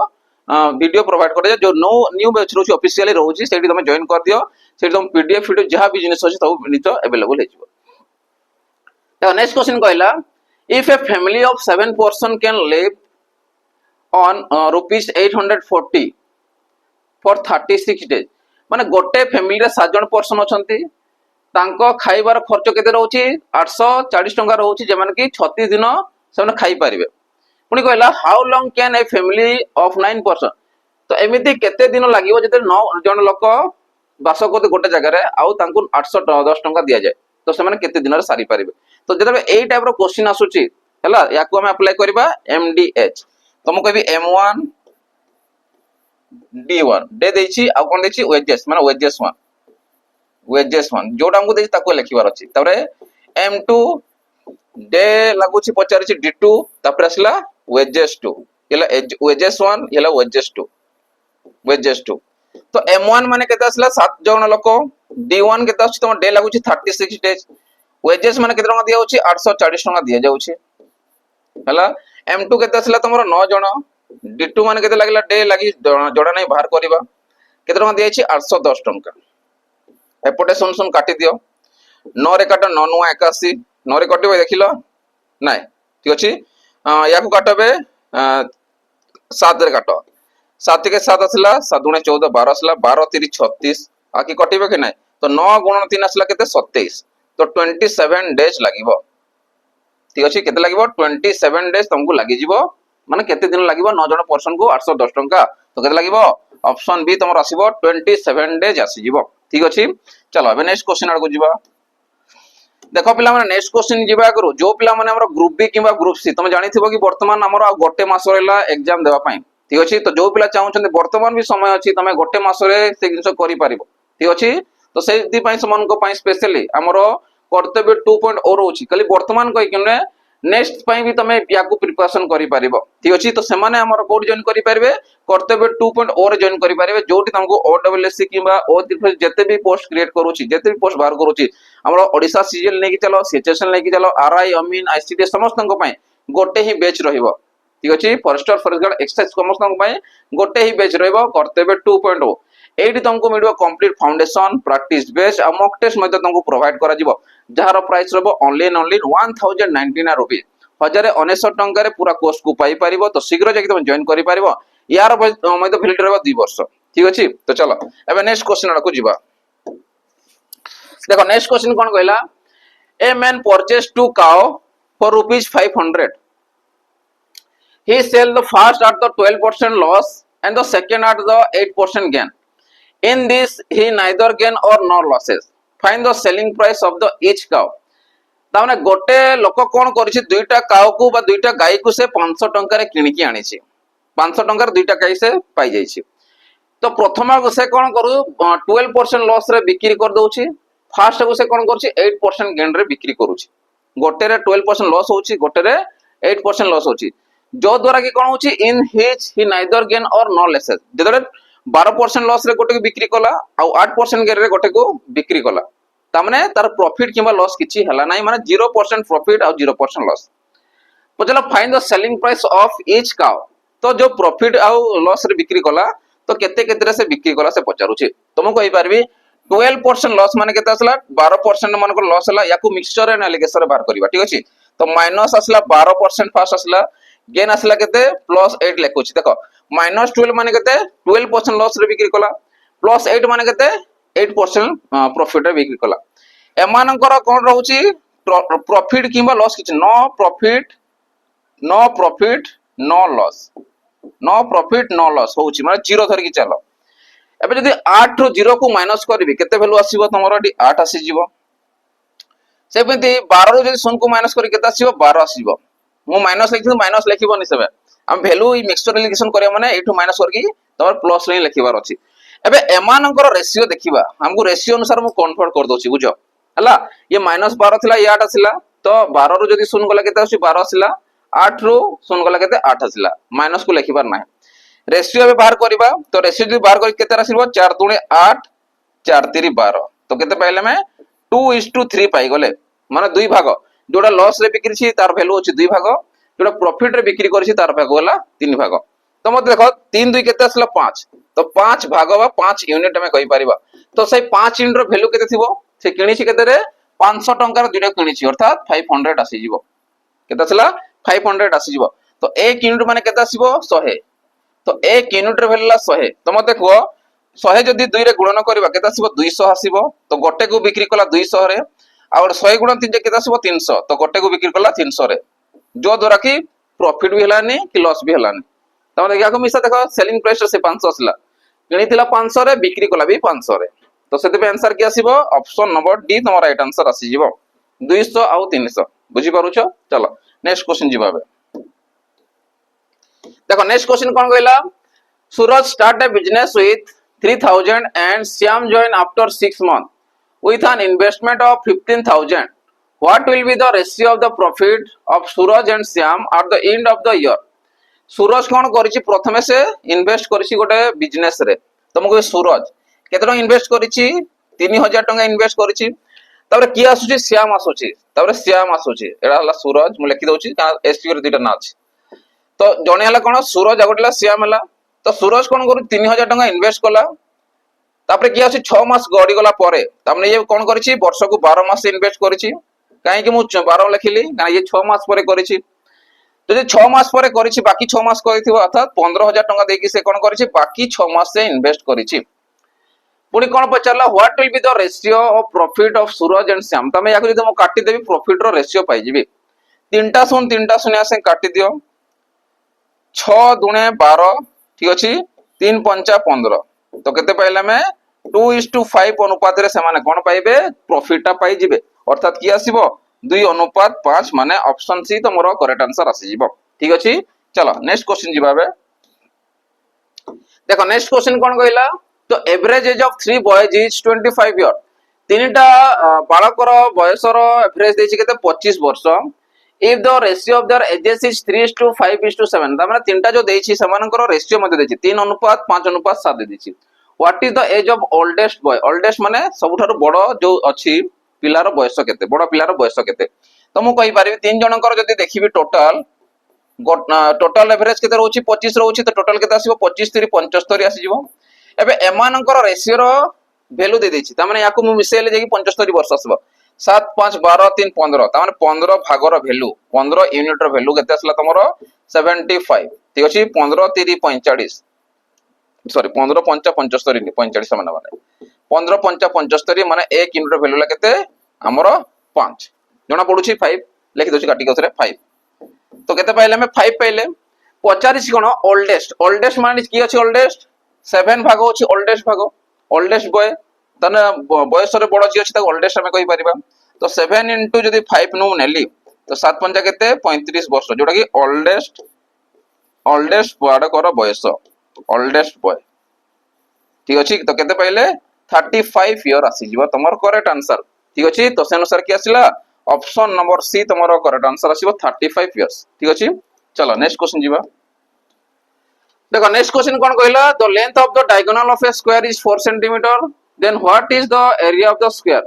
वीडियो प्रोवाइड कर जो न्यू बैच रोची ऑफिशियली रहउछि सेठी तुम जॉइन कर दियो सेठी तुम पीडीएफ वीडियो जहां भी जिंस अछि सब नित अवेलेबल हे जीवो तो नेक्स्ट क्वेश्चन कहला if a family of 7 person can live on rupees 840 for 36 days माने गोटे फैमिली रे 7 जन पर्सन अछंती तांको खाइबार खर्च केते रहउची 840 टंका रहउची जे माने कि 36 दिन से खाइ परिबे पुनी कहला how long can a family of 9 person तो एमिति केते दिन लागिवो जते 9 जन लोक बास करते गोटे जगह रे आउ तांको 810 टंका दिया जाय तो से माने केते दिन रे सारी परिबे तो जते एई टाइप रो क्वेश्चन आसुची हला याकू हम अप्लाई करबा एमडीएच तो मु कहबी M1 D1 दे देछि आ कोन देछि वेजेस माने वेजेस 1 जोटा हमको देछि ताको लिखिबार अछि तबरे M2 डे लागुछि पचारछि D2 तापर असला वेजेस 2 येला वेजेस 1 येला वेजेस 2 तो M1 माने केते असला 7 जन लोक D1 केते अछि तो डे लागुछि 36 डेज वेजेस माने केते टका दिया होछि 840 टका दिया जाउछि हला M2 केते असला तमरो 9 जण D2 माने केते लागला डे लागि जोडा नै बाहर करबा केते टका दिया छि 810 टका एपटे सुन काटी दियो 9 रे काट 9 9 81 9 रे कटिबे देखिलो नै ठीक अछि याकू काटबे 7 रे काट 7 के 7 असला 7 गुणे 14 12 असला 12 3 36 आकी कटिबे कि नै तो 9 गुणन 3 असला केते 27 तो 27 डेज लागिबो ठीक अछि केते लागिबो 27 डेज तुमको लागि जिवो माने केते दिन लागिबो 9 जण पर्सन को 810 टंका तो केते लागिबो ऑप्शन बी तमर आसीबो 27 डेज आसी जिवो ठीक अछि चलो अब नेक्स्ट क्वेश्चन आगो जिवो देखो पिला माने नेक्स्ट क्वेश्चन जिबा करू जो पिला माने हमर ग्रुप बी किबा ग्रुप सी तुम जानिथिबो कि वर्तमान हमर गोटे मास रहला एग्जाम देबा पई ठीक अछि तो जो पिला चाहउछन वर्तमान भी समय अछि तमे गोटे मास रे से जिंस करि पारिबो ठीक अछि तो से दी पई समन को पई स्पेशली हमर कर्तव्य 2.0 रोची खाली वर्तमान कहि किने नेक्स्ट पई भी तमे याकू प्रिपरेशन करि पारिबो ठीक अछि तो से माने हमर कोड जॉइन करि पारबे कर्तव्य 2.0 रे जॉइन करि पारबे जोटी तुमको ओडब्ल्यूएससी किबा ओ जते भी पोस्ट क्रिएट करूची जते भी पोस्ट बाहर करूची हमर ओडिसा सीजीएल नेकी चलो सिचुएशन नेकी चलो आरआई अमीन आईसीटी समस्त को पई गोटे ही बैच रहिबो ठीक अछि फॉरेस्टर फॉरेस्ट गार्ड एक्सरसाइज समस्त को पई गोटे ही बैच रहिबो कर्तव्य 2.0 एडी तुमको मिलबो कंप्लीट फाउंडेशन प्रैक्टिस बेस आ मॉक टेस्ट मध्ये तुमको प्रोवाइड करा जिवो जहार प्राइस रहबो ओनली 1099 रुपीस 1099 टंका रे पूरा कोर्स को पाई परिबो तो शीघ्र जाके तुम जॉइन करि परिबो यार मध्ये वैलिडिटी रहबो 2 वर्ष ठीक अछि तो चलो एबे नेक्स्ट क्वेश्चन को जिबा देखो नेक्स्ट क्वेश्चन कोन कहला a man purchase 2 cow for rupees 500 he sell the first at the 12% loss and the second at the 8% gain in this he neither gain or nor losses find the selling price of the each cow ताने गोटे लोक कोन करिछि दुईटा cow को बा दुईटा गाय को से 500 टंका रे किनि की आनिछि 500 टंका रे दुईटा गाय से पाई जाइछि तो प्रथम को से कोन करू 12% लॉस रे बिक्री कर दोछि फर्स्ट को से कोन करछि 8% गेन रे बिक्री करूछि गोटे रे 12% लॉस होछि गोटे रे 8% लॉस होछि जो द्वारा कि कोन होछि इन हिच ही नाइदर गेन और नो लेसेस जेतरे 12% लॉस रे गोटे को बिक्री कला आ 8% गेन रे गोटे को बिक्री कला तामने तार प्रॉफिट किबा लॉस किछि हला नाही माने 0% प्रॉफिट और 0% लॉस पचला find the selling price of each cow तो जो प्रॉफिट और लॉस रे बिक्री कला तो केते केते रे से बिक्री कला से पचारुछि तुम कहि परबी 12% लॉस माने केते असला 12% मान को लॉस हला याकू मिक्सचर एनालिसिस रे बाहर करबा ठीक अछि तो माइनस असला 12% फास्ट असला गेन असला केते +8 लेखुछि देखो -12 माने केते 12% लॉस रे बिक्री कला +8 माने केते 8% प्रॉफिट रे बिक्री कला एमानकर कोन रहउछि प्रॉफिट किबा लॉस किछ no profit no loss no profit no loss होउछि माने 0 धरि कि चलो एबे जदी 8 रो 0 को माइनस करबी केते वैल्यू आसीबो तमरो 8 आसी जीवो सेबेती 12 रो जदी 0 को माइनस करी केते आसीबो 12 आसीबो मु माइनस लिखि माइनस लिखिबो नि सेबे हम वैल्यू ई मिक्सचर रिलेशन करिया माने एठू माइनस करके तमर प्लस रे लिखिबार अछि। एबे एमानकर रेशियो देखिबा हमको रेशियो अनुसार मु कन्वर्ट कर दोछि बुझो हला ये -12 थिला ये 8 आसिला तो 12 रु जदी शून्य गला केते आसी 12 आसिला 8 रु शून्य गला केते 8 आसिला माइनस को लिखिबार नाही रेशियो एबे बाहर करबा तो रेशियो जदी बाहर कर केते आसीबो 4 दुणे 8 4 3 12 तो केते पाइले में 2:3 पाई गले माने दुई भाग जोडा लॉस रे बिक्री छी तार वैल्यू अछि दुई भाग जोडा प्रॉफिट रे बिक्री करछि तार भाग होला 3 भाग तो मत देखो 3 2 केते आसला 5 तो 5 भाग बा 5 यूनिट में कहि परिबा तो से 5 यूनिट रो वैल्यू केते थिबो से किणी छी केते रे 500 टंका रो दुटा किणी छी अर्थात 500 आसी जीवो केते आसला 500 आसी जीवो तो 1 यूनिट माने केते आसीबो 100 तो 1 यूनिट रो वैल्यू ला 100 तो मत देखो 100 जदी 2 रे गुणन करबा केते आसीबो 200 आसीबो तो गोटे को बिक्री कला 200 रे और 100 गुणन 3 केते आसीबो 300 तो गोटे को बिक्री कला 300 रे जो द्वारा की प्रॉफिट भी हलानी कि लॉस भी हलानी तमे देखा को मिसा देखो सेलिंग प्राइस से 500 आसला किणी थिला 500 रे बिक्री कला भी 500 रे तो सेते पे आंसर की आसीबो ऑप्शन नंबर डी तमरा राइट आंसर आसी जीवो 200 आउ 300 बुझी पारुछो चलो नेक्स्ट क्वेश्चन जीवाबे देखो नेक्स्ट क्वेश्चन कोन कहला सूरज start a business with 3000 and Shyam join after 6 months with an investment of 15,000. What will be the ratio of the profit of Suraj and Shyam at the end of the year? सूरज कौन करिछि प्रथमे से invest करिछि गोटे business रे तुमको सूरज केते टका invest करिछि 3000 टका invest करिछि तापर की आसुछि श्याम आसुछि तापर श्याम आसुछि एडा हला सूरज मु लिखि दउछि एसटी रे दुटा ना अछि तो जणे हला कोन सूरज आगोटला श्याम हला तो सूरज कोन करू 3000 टका इन्वेस्ट कला तापर की आसी 6 मास गडी गला परे तामने ये कोन करिछि वर्ष को 12 मास इन्वेस्ट करिछि काहे कि मु 12 लिखिली काहे ये 6 मास परे करिछि तो 6 मास परे करिछि बाकी 6 मास करिथिबो अर्थात 15000 टका देकी से कोन करिछि बाकी 6 मास से इन्वेस्ट करिछि पुणी कोन पचारला what will be the ratio of profit of Suraj and Shyam तमे याको जदि मु काटि देबी प्रॉफिट रो रेशियो पाइ जिबी तीनटा शून्य से काटि दियो 6 दुणे 12 ठीक अछि 3 पंचा 15 तो केते पाइला में 2:5 अनुपात रे से माने कोन पाइबे प्रॉफिट ता पाइ जिबे अर्थात की आसीबो 2:5 माने ऑप्शन सी तो मोर करेक्ट आंसर आसी जिवो ठीक अछि चलो नेक्स्ट क्वेश्चन जिबाबे देखो नेक्स्ट क्वेश्चन कोन कहला तो average age of 3 boys is 25 year तीनटा बालकर बयसर एवरेज देछि केते 25 वर्ष if the ratio of there edges is 3:5:7 ता माने तीनटा जो देछि समानकर रेशियो मध्ये देछि 3:5:7 दे देछि what is the age of oldest boy oldest माने सबुठार बड़ जो अछि पिलार बयस केते बड़ पिलार बयस केते तो मु कहि पारिबी तीन जनकर जदी देखिबी टोटल टोटल एवरेज केते रहउछि 25 रहउछि तो टोटल केते आसीबो 25 3 75 आसी जिवो एबे एमानकर रेशियो रो वैल्यू दे देछि त माने याकू मु मिसेले जेकी 75 वर्ष आसीबो 7 5 12 3 15 त माने 15 भागर वैल्यू 15 यूनिट रो वैल्यू केते आसला तमरो 75 ठीक अछि 15 3 45 सॉरी 15 5 75 नहीं 45 माने 15 5 75 माने 1 यूनिट रो वैल्यू ला केते हमरो 5 जणा पडुछि 5 लिखि दोछि काटी कसरे 5 तो केते पाइले में 5 पाइले पचारिस कोन ओल्डेस्ट ओल्डेस्ट माने की अछि ओल्डेस्ट 7 भाग अछि ओल्डेस्ट बॉय तने बयस रे बड़ जी अछि त ओल्डेस्ट हम कहि परिबा तो 7 इनटू जदी 5 नु नेली तो 7 पंजा केते 35 वर्ष जोटा कि ओल्डेस्ट बॉय कर बयस ओल्डेस्ट बॉय ठीक अछि तो केते पाइले 35 ईयर आसी जीवा तमर करेक्ट आंसर ठीक अछि तो से अनुसार की आसिला ऑप्शन नंबर सी तमरो करेक्ट आंसर आसीबो 35 इयर्स ठीक अछि चलो नेक्स्ट क्वेश्चन जीवा देखो नेक्स्ट क्वेश्चन कोन कहला the length of the diagonal of a square is 4 centimetre then what is the area of the square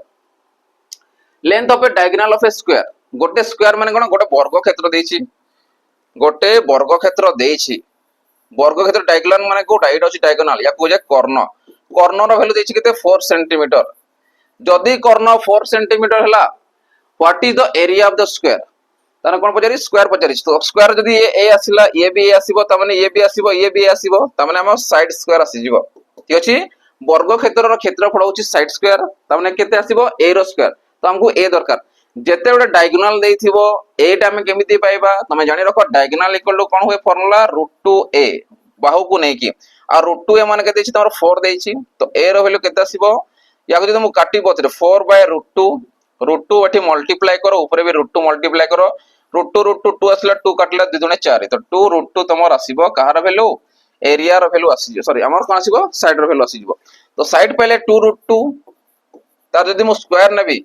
length of a diagonal of a square गोटे square माने कोन गोटे वर्ग क्षेत्र देछि गोटे वर्ग क्षेत्र देछि वर्ग क्षेत्र डायगोनल माने कोटा एटा अछि डायगोनल या को जे कर्ण कर्ण रो वैल्यू देछि केते 4 सेंटीमीटर जदी कर्ण 4 सेंटीमीटर हला what is the area of the square ताने कोन पचारि स्क्वायर पचारि तो स्क्वायर जदी ए आसिला ए बी ए आसीबो त माने ए बी आसीबो ए बी आसीबो त माने हम साइड स्क्वायर आसी जिवो ठीक अछि वर्ग क्षेत्र रो क्षेत्रफल होछि साइड स्क्वायर त माने केते आसीबो ए रो स्क्वायर तो हमको ए दरकार जेते बडे डायगोनल देइथिबो एटा हम केमिति पाइबा तमे जानि रखो डायगोनल इक्वल टू कोन होय फार्मूला √2a बाहु को नै कि आ √2a माने केते छि तमरो 4 देइछि तो a रो वैल्यू केते आसीबो या जदी हम काटिबो त 4/√2 √2 एठी मल्टीप्लाई करो ऊपर भी √2 मल्टीप्लाई करो √2 आसला 2 काटला 2 दुणे 4 तो 2 √2 तमर आसीबो कहार वैल्यू एरिया रो वैल्यू आसी सॉरी हमर कोन आसीबो साइड रो वैल्यू आसीबो तो साइड पहले 2 √2 तार जदी मो स्क्वायर नेबी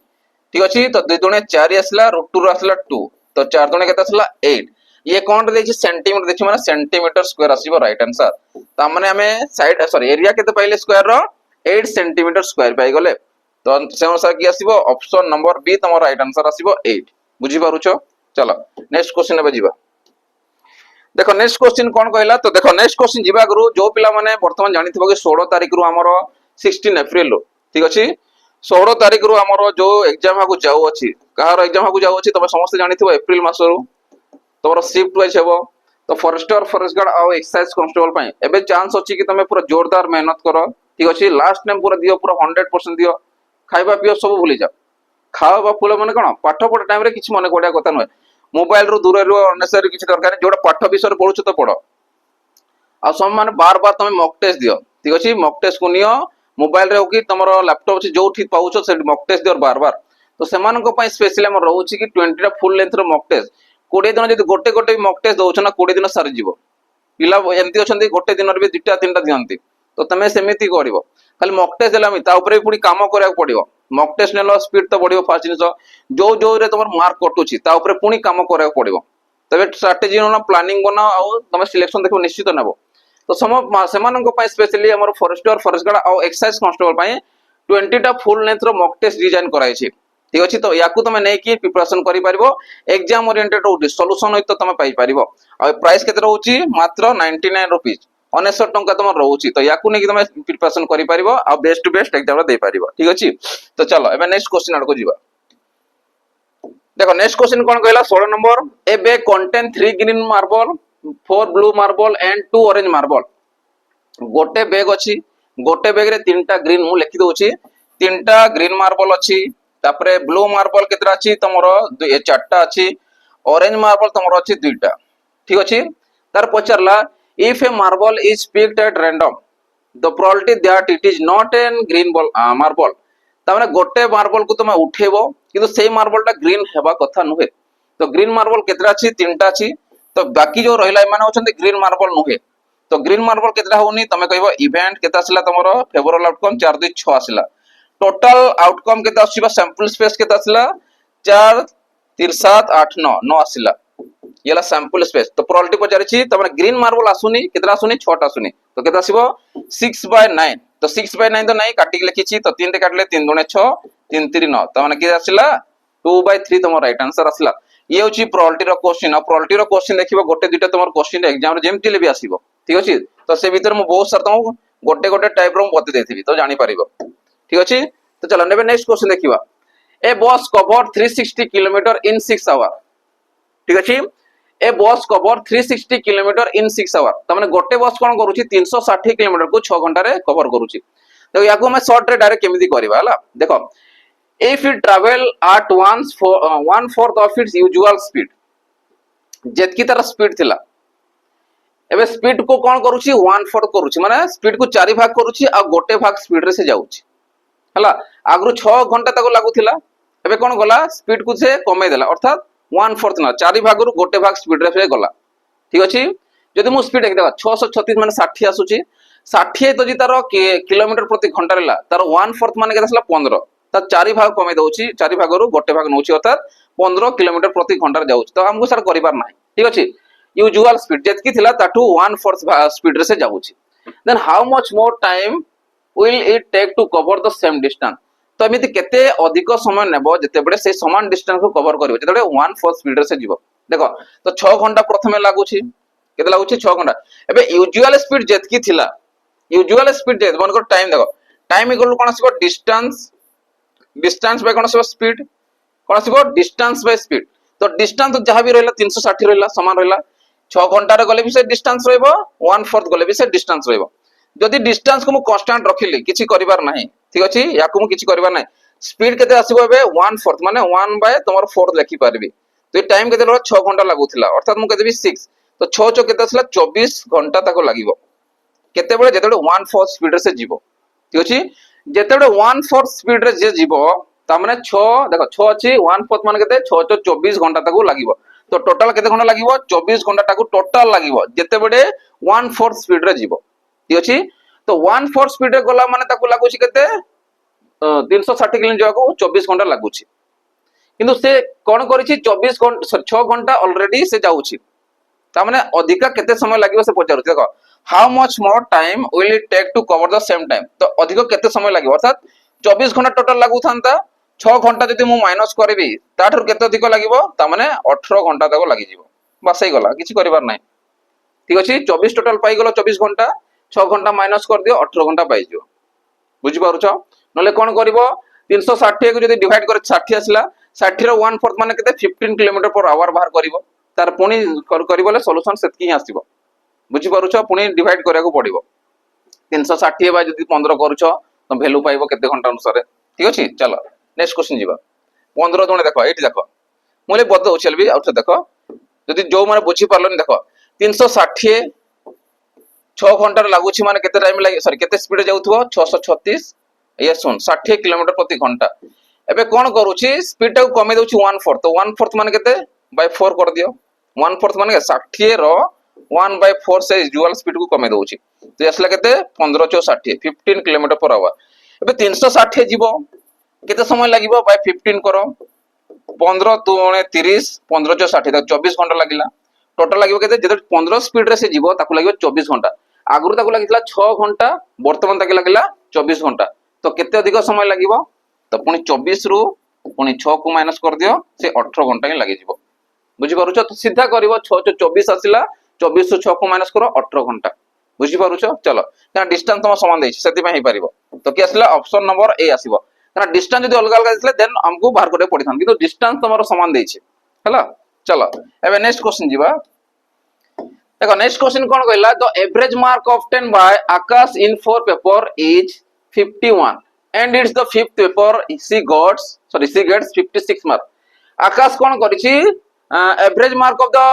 ठीक अछि तो 2 दुणे 4 आसला √2 रो आसला 2 तो 4 दुणे केते आसला 8 ये कोन रे देखि सेंटीमीटर देखि माने सेंटीमीटर स्क्वायर आसीबो राइट आंसर ता माने हमें साइड सॉरी एरिया केते पहले square rho 8 centimetre square pi गले तो से अनुसार की आसीबो ऑप्शन नंबर बी तमो राइट आंसर आसीबो 8 बुझी पारुछो चलो नेक्स्ट क्वेश्चन ने बजिबा देखो नेक्स्ट क्वेश्चन कोन कहला तो देखो नेक्स्ट क्वेश्चन जिबा गुरु जो पिला माने वर्तमान जानिथिबो कि 16 तारिख रु हमरो 16 अप्रैल रो ठीक अछि 16 तारिख रु हमरो जो एग्जाम हाकु जाऊ अछि कहार एग्जाम हाकु जाऊ अछि तबे समस्त जानिथिबो अप्रैल मास रु तोर शिफ्ट वाइज हेबो तो फॉरेस्टर फॉरेस्ट गार्ड आ एक्साइज कांस्टेबल पई एबे चांस अछि कि तमे पूरा जोरदार मेहनत करो ठीक अछि लास्ट टाइम पूरा दियो पूरा 100% दियो खाइबा पियो सब भूली जा खावा फुल माने कोन पाठ पढ टाइम रे किछि मने कोडिया कथा न मोबाइल रो दूर रो अननेसेसरी किछि दरकार जोडा पाठ विषय पढुछ तो पढो आ सब माने बार बार तमे मॉक टेस्ट दियो ठीक अछि मॉक टेस्ट को नियो मोबाइल रे हो कि तमरो लैपटॉप अछि जो ठीक पाउछ से मॉक टेस्ट दियो बार बार तो सेमान को पई स्पेशली हम रहउछि कि 20 टा फुल लेंथ रो मॉक टेस्ट 20 दिन जदी गोटे गोटे मॉक टेस्ट दोछ ना 20 दिन सारि जीवो पिला एमती अछंती गोटे दिन रे भी दुटा तीनटा दियंती तो तमे सेमिति करिवो खाली मॉक टेस्ट देलामी ता ऊपर पुनी काम करिया पड़िवो मॉक टेस्ट नेलो स्पीड तो बढ़ियो फास्ट जिंस जो जो रे तमर मार्क कटुची ता ऊपर पुनी काम करिया पड़िवो तबे स्ट्रेटजी ना प्लानिंग बना आ तमे सिलेक्शन देखो निश्चित नेबो तो सम सेमान को पई स्पेशली हमर फॉरेस्टर फॉरेस्ट गार्ड आ एक्साइज कांस्टेबल पई 20 टा फुल लेंथ रो मॉक टेस्ट डिजाइन कराई छी ठीक अछि तो याकू तमे नै कि प्रिपरेशन करि परिबो एग्जाम ओरिएंटेड होती सॉल्यूशन होत तमे पाई परिबो आ प्राइस केते रहउची मात्र 99 रुपीस 69 टंका तमर रहउची तो याकू नै कि तमे प्रिपरेशन करि परिबो आ बेस्ट टू बेस्ट एग्जाम रे दे परिबो ठीक अछि तो चलो एबे नेक्स्ट क्वेश्चन आडको जीवा देखो नेक्स्ट क्वेश्चन कोन कहला 16 number A bag contain 3 green marble 4 blue marble and 2 orange marble गोटे बैग अछि गोटे बैग रे तीनटा ग्रीन मु लिखि दोछि तीनटा ग्रीन मार्बल अछि तापरे ब्लू मार्बल केतरा अछि तमरो चारटा अछि ऑरेंज मार्बल तमरो अछि दुईटा ठीक अछि तार पचरला if a marble is picked at random the probability that it is not an green ball marble तामाने गोटे मार्बल को तुम उठेबो किंतु सेही मार्बल टा ग्रीन हेबा कथा नुहे तो ग्रीन मार्बल केतरा अछि तीनटा अछि तो बाकी जो रहिला माने होचंती ग्रीन मार्बल नुहे तो ग्रीन मार्बल केतरा होनी तमे कहबो इवेंट केता आसला तमरो फेवरेबल आउटकम 4 2 6 आसला टोटल आउटकम केता आसीबा सैंपल स्पेस केता आसला 4 3 7 8 9 9 आसला येला सैंपल स्पेस तो प्रोबेबिलिटी पचारिछि तमने ग्रीन मार्बल आसुनी केतरा आसुनी 6 टा आसुनी तो केता आसीबो 6/9 तो 6/9 तो नहीं काटी लिखिछि तो 3 रे काटले 3 दुणे 6 3 3 9 तमने के आसला 2/3 तमो राइट आंसर आसला ये होची प्रोबेबिलिटी रो क्वेश्चन आ प्रोबेबिलिटी रो क्वेश्चन देखिबो गोटे दुटा तमर क्वेश्चन एग्जाम रे जेमति ले भी आसीबो ठीक अछि तो से भीतर मु बहुत सारा तमो गोटे गोटे टाइप रो बते देथिबी तो जानि परिबो ठीक अछि तो चलो नेबे नेक्स्ट क्वेश्चन देखिबा ए बस कवर 360 किलोमीटर इन 6 आवर ठीक अछि ए बस कवर 360 किलोमीटर इन 6 आवर त माने गोटे बस कोन करूची 360 किलोमीटर को 6 घंटा रे कवर करूची तो याको मैं शॉर्ट रे डायरेक्ट केमिति करबा हला देखो if it travel at 1/4 of its usual speed जेतकी तार स्पीड थिला एबे स्पीड को कोन करूची 1/4 करूची माने स्पीड को 4 भाग करूची आ गोटे भाग स्पीड रे से जाउची हला आगरु 6 घंटा तक लागुथिला एबे कोन गला स्पीड को से कमे देला अर्थात 1/4 ना 4 भाग रु गोटे भाग स्पीड रे से गला ठीक अछि जदि मु स्पीड देख देखा 636 माने 60 आसुची 60 तो जी तार किलोमीटर प्रति घंटा रेला तार 1/4 माने केतला 15 ता 4 भाग कमे दउची 4 भाग रु गोटे भाग नउची अर्थात 15 किलोमीटर प्रति घंटा रे जाउची तो हमको सर करिबार नाही ठीक अछि यूजुअल स्पीड जेतकी थिला ताठू 1/4 स्पीड रे से जाउची then how much more time will it take to cover the same distance तो एमिति केते अधिक समय नेबो जते बडे से समान डिस्टेंस को कवर करिवो जते बडे 1/4 स्पीड रे से जीवो देखो तो 6 घंटा प्रथमे लागुची केते लागुची 6 घंटा एबे यूजुअल स्पीड जेतकी थिला यूजुअल स्पीड जे मन को टाइम देखो टाइम इक्वल कोन आसीबो डिस्टेंस डिस्टेंस बाय कोन आसीबो स्पीड कोन आसीबो डिस्टेंस बाय स्पीड तो डिस्टेंस जहां भी रहला 360 रहला समान रहला 6 घंटा रे गले भी से डिस्टेंस रहइबो 1/4 गले भी से डिस्टेंस रहइबो जदि डिस्टेंस को मु कांस्टेंट रखिली किछि करिवार नाही ठीक अछि याकू मु किछि करिवार नाही स्पीड केते आसीबो एबे 1/4 माने 1 बाय तमर 4 लिखि पारबी तो टाइम केते रहला 6 घंटा लागुथिला अर्थात मु केते भी 6 तो 6 6 केते आसला 24 घंटा तक लागिवो केते बेले जेते 1/4 स्पीड रे से जीवो ठीक अछि जेते बेले 1/4 स्पीड रे जे जीवो ता माने 6 देखो 6 अछि 1/4 माने केते 6 6 24 घंटा तक लागिवो तो टोटाल केते घंटा लागिवो 24 घंटा टाकू टोटाल लागिवो जेते बेडे 1/4 स्पीड रे जीवो ठीक अछि तो 1/4 स्पीड रे गला माने ताकू लागुची केते 360 किलोमीटर जाको 24 घंटा लागुची किंतु से कोन करिछि 24 घंटा 6 घंटा ऑलरेडी से जाउची ता माने अधिका केते समय लागिवो से पचारु देखो how much more time will it take to cover the same time तो अधिक केते समय लागिवो अर्थात 24 घंटा टोटल लागु थांता 6 घंटा जदि मु माइनस करबी ताठर केते अधिक लागिवो ता माने 18 घंटा तक लागि जीवो बस हे गला किछि करिवार नै ठीक अछि 24 टोटल पाई गेलो 24 घंटा 6 घंटा माइनस कर दियो 18 घंटा पाई जिवो बुझि पारुछ नले कोन करिवो 360 को जदि डिवाइड करे 60 आसला 60 रो 1/4 माने केते 15 किलोमीटर पर आवर बाहर करिवो तार पुनी करिवले सॉल्यूशन सेतकी ही आसीबो बुझि पारुछ पुनी डिवाइड करिया को पड़िबो 360 बा जदि 15 करूछ तो वैल्यू पाइबो केते घंटा अनुसार ठीक अछि चलो नेक्स्ट क्वेश्चन जीवा 15 जने देखो एठी देखो मोले बदौ चलबी आउथ देखो जदि जो माने बुझी पारलोनी देखो 360 6 घंटा लागुची माने केते टाइम लागि सॉरी केते स्पीड जाउथबो 636 ये सुन 60 किलोमीटर प्रति घंटा एबे कोन करूची स्पीड को कमे दउची 1/4 तो 1/4 माने केते बाय 4 कर दियो 1/4 माने 60 रो 1/4 से यूजुअल स्पीड को कमे दउची तो असला केते 15 60 15 किलोमीटर पर आवर एबे 360 जीवो केते समय लागिवो बाय 15 करो 15 दुणे 30 15 60 तक 24 घंटा लागिला टोटल लागिवो केते जेते 15 स्पीड रे से जीवो ताकू लागिवो 24 घंटा आगुर ताकू लागितला 6 घंटा वर्तमान ताकू लागिला 24 घंटा तो केते अधिक समय लागिवो तो पुनी 24 रु पुनी 6 को माइनस कर दियो से 18 घंटा ही लागि जीवो बुझी पारुछ तो सीधा करिवो 6 24 आसिला 24 रु 6 को माइनस करो 18 घंटा बुझी पारुछ चलो का डिस्टेंस तम समान देछि सेति में ही पारिबो तो के आसिला ऑप्शन नंबर ए आसीबो कारण डिस्टेंस जदि अलग अलग दिसले देन हमको बाहर करे पड़ी थान किंतु डिस्टेंस तमरो समान देछि हला चलो एबे नेक्स्ट क्वेश्चन जीवा देखो नेक्स्ट क्वेश्चन कोन कहला the average mark obtain by Akash in 4 paper is 51 and it's the fifth paper she gets 56 mark Akash कोन करिछि average mark of the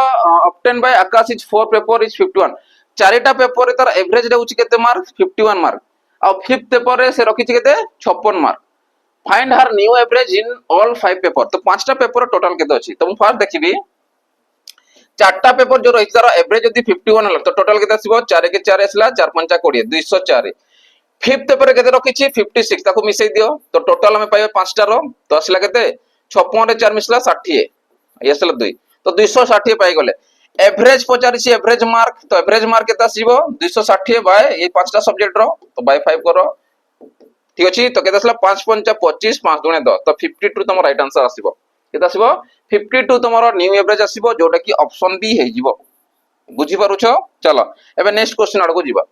obtain by Akash is 4 paper is 51 चारिटा पेपर रे तार average रहउछि केते मार्क 51 मार्क आ फिफ्थ पेपर रे से रखिछि केते 56 mark find her new average in all 5 paper तो पांचटा पेपर टोटल केते अछि तो हम फर्स्ट देखिबी चारटा पेपर जो रही तार एवरेज यदि 51 हला तो टोटल केते आसीबो 4 के 4 आसला 4 5 20 204 फिफ्थ पेपर केते रखिछि 56 ताको मिसै दियो तो टोटल हम पाइबे पांचटा रो तो आसला केते 56 रे 4 मिसला 60 ये आसला 2 तो 260 पाई गले एवरेज पचारिछि एवरेज मार्क तो एवरेज मार्क केते आसीबो 260 बाय ये पांचटा सब्जेक्ट रो तो बाय 5 करो ठीक अछि तो केते आसला 5 5 25 5 दुने 10 तो 52 तमरो राइट आंसर आसीबो केते आसीबो 52 तमरो न्यू एवरेज आसीबो जोटा कि ऑप्शन बी हे जिवो बुझी पारुछ चलो एबे नेक्स्ट क्वेश्चन आडको जिवो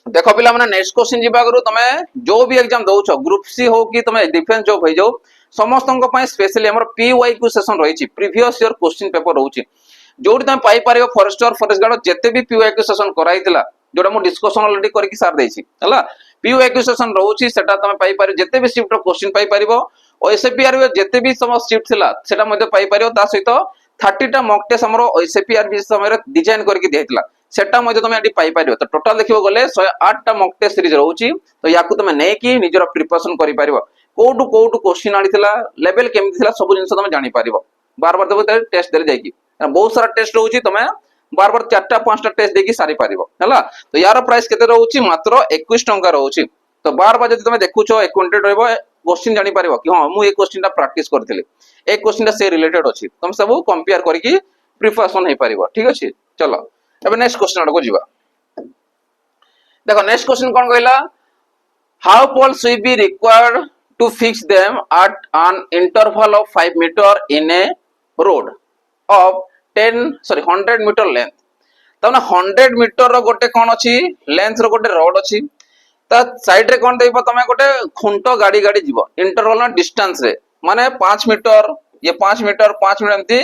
देखो पिला माने नेक्स्ट क्वेश्चन जीवा करू तमे जो भी एग्जाम दउछो ग्रुप सी हो कि तमे डिफेंस जॉब होई जाओ समस्तन को पय स्पेशली हमर पीवाईक्यू सेशन रहिछि प्रीवियस ईयर क्वेश्चन पेपर रहउछि जोडी तमे पाई पारियो फॉरेस्टर फॉरेस्ट गार्ड जेते भी पीवाईक्यू सेशन कराइतिला जोडा मु डिस्कशन ऑलरेडी करके सार देछि हला पीवाईक्यू सेशन रहउछि सेटा तमे पाई पारियो जेते भी शिफ्ट क्वेश्चन पाई पारिबो ओएसपीआर जेते भी समस्त शिफ्ट थिला सेटा मध्ये पाई पारियो ता सहित 30 टा मॉक टेस्ट हमरो ओएसपीआर भी समय डिजाइन करके देथिला सेटा मध्ये तमे एडी पाई पारियो तो टोटल देखिबो गले 108 टा मॉक टेस्ट सीरीज रहउछि तो याकू तमे नै कि निजर प्रिपरेशन करि पारिबो कोटू क्वेश्चन आनिथिला लेवल केमि थिला सब जिंस तमे जानि पारिबो बार बार देबो टेस्ट देले जाईकी बहुत सारा टेस्ट रहउछि तमे बार बार 4टा 5टा टेस्ट देकी सारी पारिबो हला तो यार प्राइस केते रहउछि मात्र 21 टंका रहउछि तो बार बार जदि तमे देखुछो अकाउंटेड रहबो क्वेश्चन जानि पारिबो कि हां मु ए क्वेश्चन ता प्रैक्टिस करथिले ए क्वेश्चन ता से रिलेटेड अछि तम सब कंपेयर करिकि प्रिपरेशन हे पारिबो ठीक अछि चलो अब नेक्स्ट क्वेश्चन आडको जीवा देखो नेक्स्ट क्वेश्चन कोन कहला how poles will be required to fix them at an interval of 5 metre in a road of 100 metre length तने 100 मीटर रो गोटे कोन अछि लेंथ रो गोटे रोड अछि ता साइड रे कोन देबो तमे गोटे खुंटो गाड़ी गाड़ी जीवो इंटरवल ना डिस्टेंस रे माने 5 मीटर ये 5 मीटर 5 मीटर एंती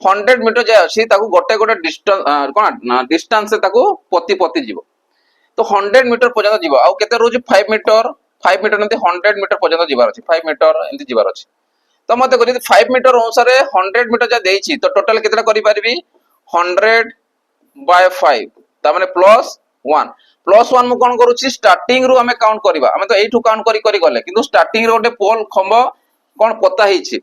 100 मीटर जाय अछि ताकू गोटे गोटे डिस्टेंस कोन डिस्टेंस से ताकू पति पति जीवो तो 100 मीटर पर्यंत जीवो आ केते रोज 5 मीटर एंती 100 मीटर पर्यंत जीवार अछि 5 मीटर एंती जीवार अछि तो मते को 5 मीटर अनुसार 100 मीटर जा देछि तो टोटल केतेटा करि पारबी 100/5 ता माने +1 मु कोन करूछि स्टार्टिंग रु हमें काउंट करबा हमें तो एठु काउंट करी गले किंतु स्टार्टिंग रो गोटे पोल खंबो कोन पता हिछि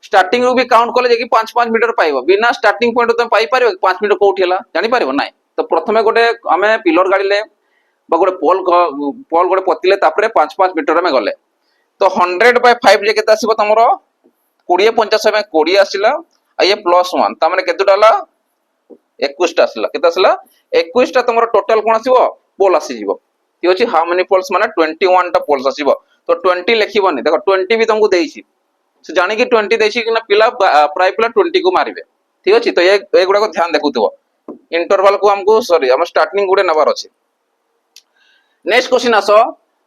स्टार्टिंग रू भी काउंट कले जे कि 5 मीटर पाइबो बिना स्टार्टिंग पॉइंट तुम पाई पारिबो 5 मीटर कोठी हला जानि पारिबो नाही तो प्रथमे गोटे हमें पिलर गाड़ीले बा गोटे पोल गोटे पतिले तापरे 5 मीटर में गले तो 100/5 जे केते आसीबो तमरो 20 50 में 20 आसिला आ ये +1 ता माने केते डाला 21 टा आसिला केते आसिला 21 टा तमरो टोटल कोन आसीबो पोल आसी जीवो ती होची हाउ मेनी पोल्स माने 21 टा पोल्स आसीबो तो 20 लिखिबोनी देखो 20 भी तुमको देइछि से जानि कि 20 देइछि कि ना पिला प्राय पिला 20 को मारिबे ठीक अछि तो ये गुडा को ध्यान देखुतबो इंटरवल को हमको सॉरी हम स्टार्टिंग गुडे नबार अछि नेक्स्ट क्वेश्चन आसो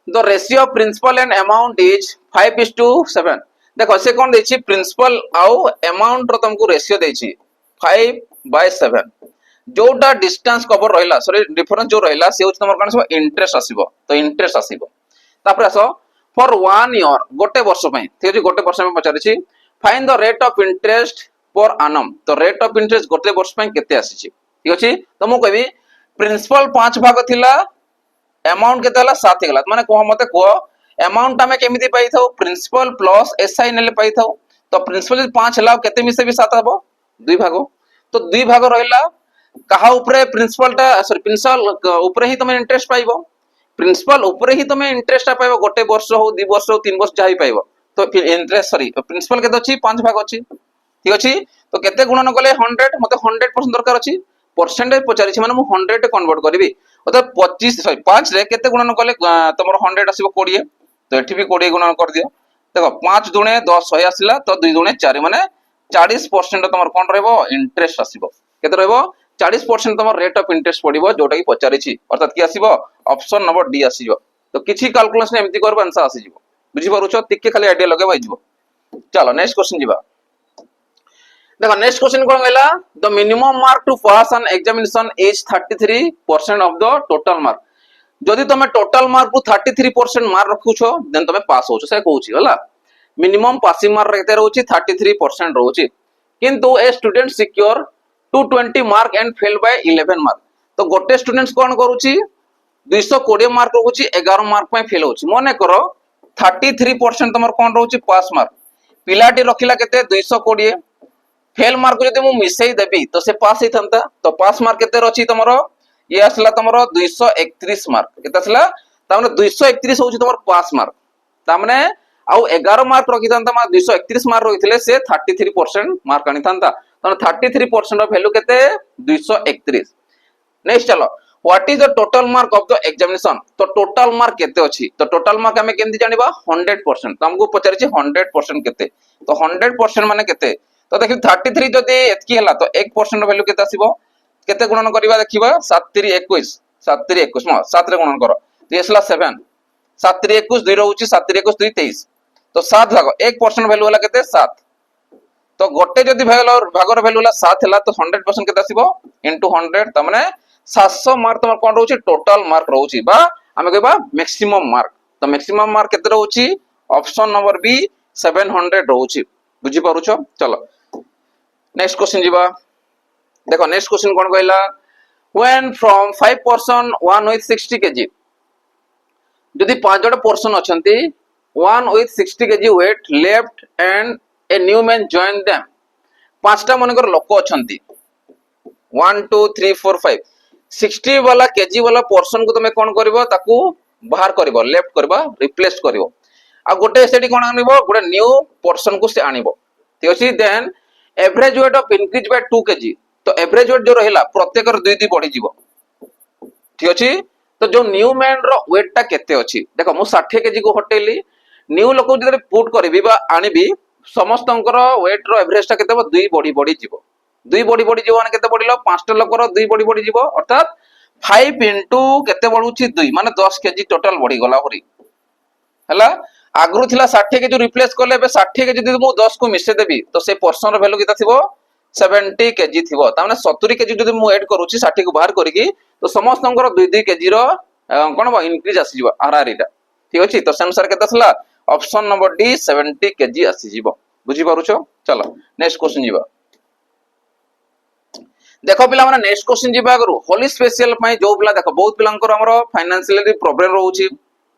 the ratio of principal and amount is 5:7 देखो से कोन देछि प्रिंसिपल आउ अमाउंट रो तुमको रेशियो देछि 5/7 जोटा डिस्टेंस कवर रहिला सॉरी डिफरेंस जो रहिला से तमर कोन सब इंटरेस्ट आसीबो तो इंटरेस्ट आसीबो तापर आसो फॉर 1 ईयर गोटे वर्ष पई ठीक अछि गोटे वर्ष में पचारिछि find the rate of interest per annum तो रेट ऑफ इंटरेस्ट गोटे वर्ष पई केते आसीछि ठीक अछि तो मु कहबी प्रिंसिपल 5 भाग थिला अमाउंट केते हला 7 हेला माने को मते को अमाउंट हमें केमिति पाई थाउ प्रिंसिपल प्लस एसआई नेले पाई थाउ तो प्रिंसिपल 5 हला केते मिसे भी 7 हबो 2 भाग तो 2 भाग रहिला कहा ऊपरे प्रिंसिपल टा सॉरी प्रिंसिपल ऊपरे ही तुम इंटरेस्ट पाइबो प्रिंसिपल ऊपरे ही तुम इंटरेस्ट पाइबो गोटे वर्ष हो 2 वर्ष हो 3 वर्ष जाहि पाइबो तो इंटरेस्ट सॉरी प्रिंसिपल केते अछि 5 भाग अछि ठीक अछि तो केते गुणन कले 100 मते 100% दरकार अछि परसेंटेज पचारि छी माने मु 100 कन्वर्ट करबी अर्थात 25 सॉरी 5 रे केते गुणन कले तमरो 100 आसीबो 20 तो एठी भी 20 गुणन कर दियो देखो 5 दुणे 10 100 आसिला तो 2 दुणे 4 माने 40% तमरो कोन रहबो इंटरेस्ट आसीबो केते रहबो 40% तमरो रेट ऑफ इंटरेस्ट पडिबो जोटा कि पचारि छी अर्थात कि आसीबो ऑप्शन नंबर डी आसीबो तो किछि कैलकुलेशन एमति करबो आंसर आसी जीवो बुझी पारुछो तिके खाली आइडिया लगे भाई जीवो चलो नेक्स्ट क्वेश्चन जीवा देखो नेक्स्ट क्वेश्चन कोन गला the minimum mark to pass an examination is 33% of the total mark जदि तमे टोटल मार्क को 33% मार्क रखुछो देन तमे पास होछो से कहूची हला मिनिमम पासिंग मार्क रहते रहउची 33% रहउची किंतु a student secure 220 mark and fail by 11 mark तो गोटे स्टूडेंट्स कोन करूची 220 मार्क रखुची 11 मार्क पे फेल होची मने करो 33% तमर कोन रहउची पास मार्क पिलाटी रखिला केते 220 फेल मार्क जदि मु मिसई देबी तो से पास ही थंता तो पास मार्क केते रची तमरो ये असला तमरो 231 मार्क केते असला तामने 231 होची तमर पास मार्क तामने आउ 11 मार्क रखि थंता मा 231 मार्क रहिथिले से 33% मार्क आनी थंता तो 33% ऑफ वैल्यू केते 231 नेक्स्ट चलो what is the total mark of the examination तो टोटल मार्क केते अछि तो टोटल मार्क हमें केमति जानिबा 100% तो हमको पचारि छी 100% केते तो 100% माने केते तो देखि 33 जदि एतकी हला तो 1% वैल्यू केते आसीबो केते गुणन करबा देखिबा 7 3 21 7 3 21 मा 7 रे गुणन करो तो एसला 7 7 3 21 2 रहउची 7 3 21 2 23 तो 7 भाग 1% वैल्यू हला केते 7 तो गोटे जदि भागर वैल्यू हला 7 हला तो 100% केते आसीबो इनटू 100 त माने 700 मार्क तमर कोन रहउची टोटल मार्क रहउची बा हमें कहबा मैक्सिमम मार्क तो मैक्सिमम मार्क केते रहउची ऑप्शन नंबर बी 700 रहउची बुझी पारुछो चलो नेक्स्ट क्वेश्चन जीवा देखो नेक्स्ट क्वेश्चन कोन कहला when from 5 person one with 60 kg जदि 5 जण पर्सन अछंती one with 60 kg weight left and a new man join them पांचटा मनकर लोक अछंती 1 2 3 4 5 60 वाला केजी वाला पर्सन को तमे कोन करबो ताकू बाहर करबो लेफ्ट करबो रिप्लेस करबो आ गोटे सेठी कोन आनिबो गोटे न्यू पर्सन को से आनिबो ठीक अछि then average weight of increase by 2 KG तो एवरेज वेट जो रहिला प्रत्येक रो 2 2 बढ़ी जीवो ठीक अछि तो जो न्यू मैन रो वेट टा केते अछि देखो मु 60 केजी को हटेली न्यू लोक जदि पुट करबी बा आनिबी समस्तंकर वेट रो एवरेज टा केते 2 बढ़ी बढ़ी जीवो 2 बढ़ी बढ़ी जीवो माने केते बढ़िलो पांचटा लोकर 2 बढ़ी बढ़ी जीवो अर्थात 5 इनटू केते बढ़ुची 2 माने 10 केजी टोटल बढ़ी गला होरी हला आगरु थिला 60 केजी रिप्लेस करले बे 60 केजी जदि मु 10 को मिसे देबी तो से पर्सन रो वैल्यू केता थिबो 70 केजी थिबो ता माने 70 केजी जदि मु ऐड करूची 60 को बाहर करिकी तो समस्तंकर 2 2 केजी रो कोन बा इंक्रीज आसी जीवो आरआर इटा ठीक अछि तो सेंसर केता थला ऑप्शन नंबर डी 70 केजी आसी जीवो बुझी पारुछो चलो नेक्स्ट क्वेश्चन जीवा देखो पिला माने नेक्स्ट क्वेश्चन जीवा करू होली स्पेशल पई जो पिला देखो बहुत पिलांकर हमरो फाइनेंशियली प्रॉब्लम रहउची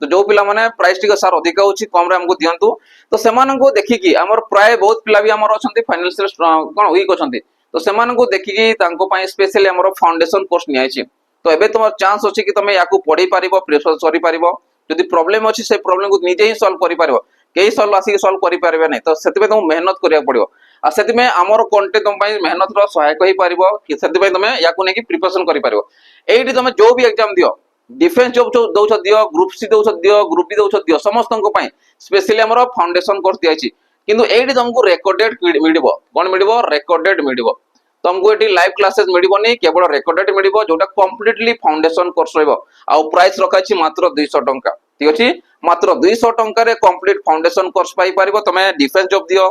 तो जो पिला माने प्राइस टिके सार अधिक होची कम रे हमको दियंतु तो सेमान को देखि कि हमर प्राय बहुत पिला भी हमर अछंती फाइनेंशियल कोन वीक अछंती तो सेमान को देखि कि तांको पई स्पेशली हमर फाउंडेशन कोर्स नियाइछि तो एबे तुम चांस अछि कि तुम याकू पढ़ी पारिबो प्रेशर सरी पारिबो जदि प्रॉब्लम अछि से प्रॉब्लम को निजे ही सॉल्व करि पारिबो केही सॉल्व आसी सॉल्व करि पारिबे नै तो सेतिबे तुम मेहनत करिया पड़िबो आ सेति में हमर कंटेंट तुम पई मेहनत रो सहायक होई पारिबो कि सेति में तुम याकू नै कि प्रिपरेशन करि पारिबो एठी तुम जो भी एग्जाम दियो डिफेंस जॉब जो दउछ दियो ग्रुप सी दउछ दियो ग्रुप बी दउछ दियो समस्त को पई स्पेशली हमर फाउंडेशन कोर्स दियाछि किंतु एठी तुमको रिकॉर्डेड मिडिबो कोन मिडिबो रिकॉर्डेड मिडिबो तुमको एटी लाइव क्लासेस मिडिबोनी केवल रिकॉर्डेड मिडिबो जोटा कंप्लीटली फाउंडेशन कोर्स रहबो आ प्राइस रखाछि मात्र 200 टंका ठीक अछि मात्र 200 टंका रे कंप्लीट फाउंडेशन कोर्स पाई पारिबो तमे डिफेंस जॉब दियो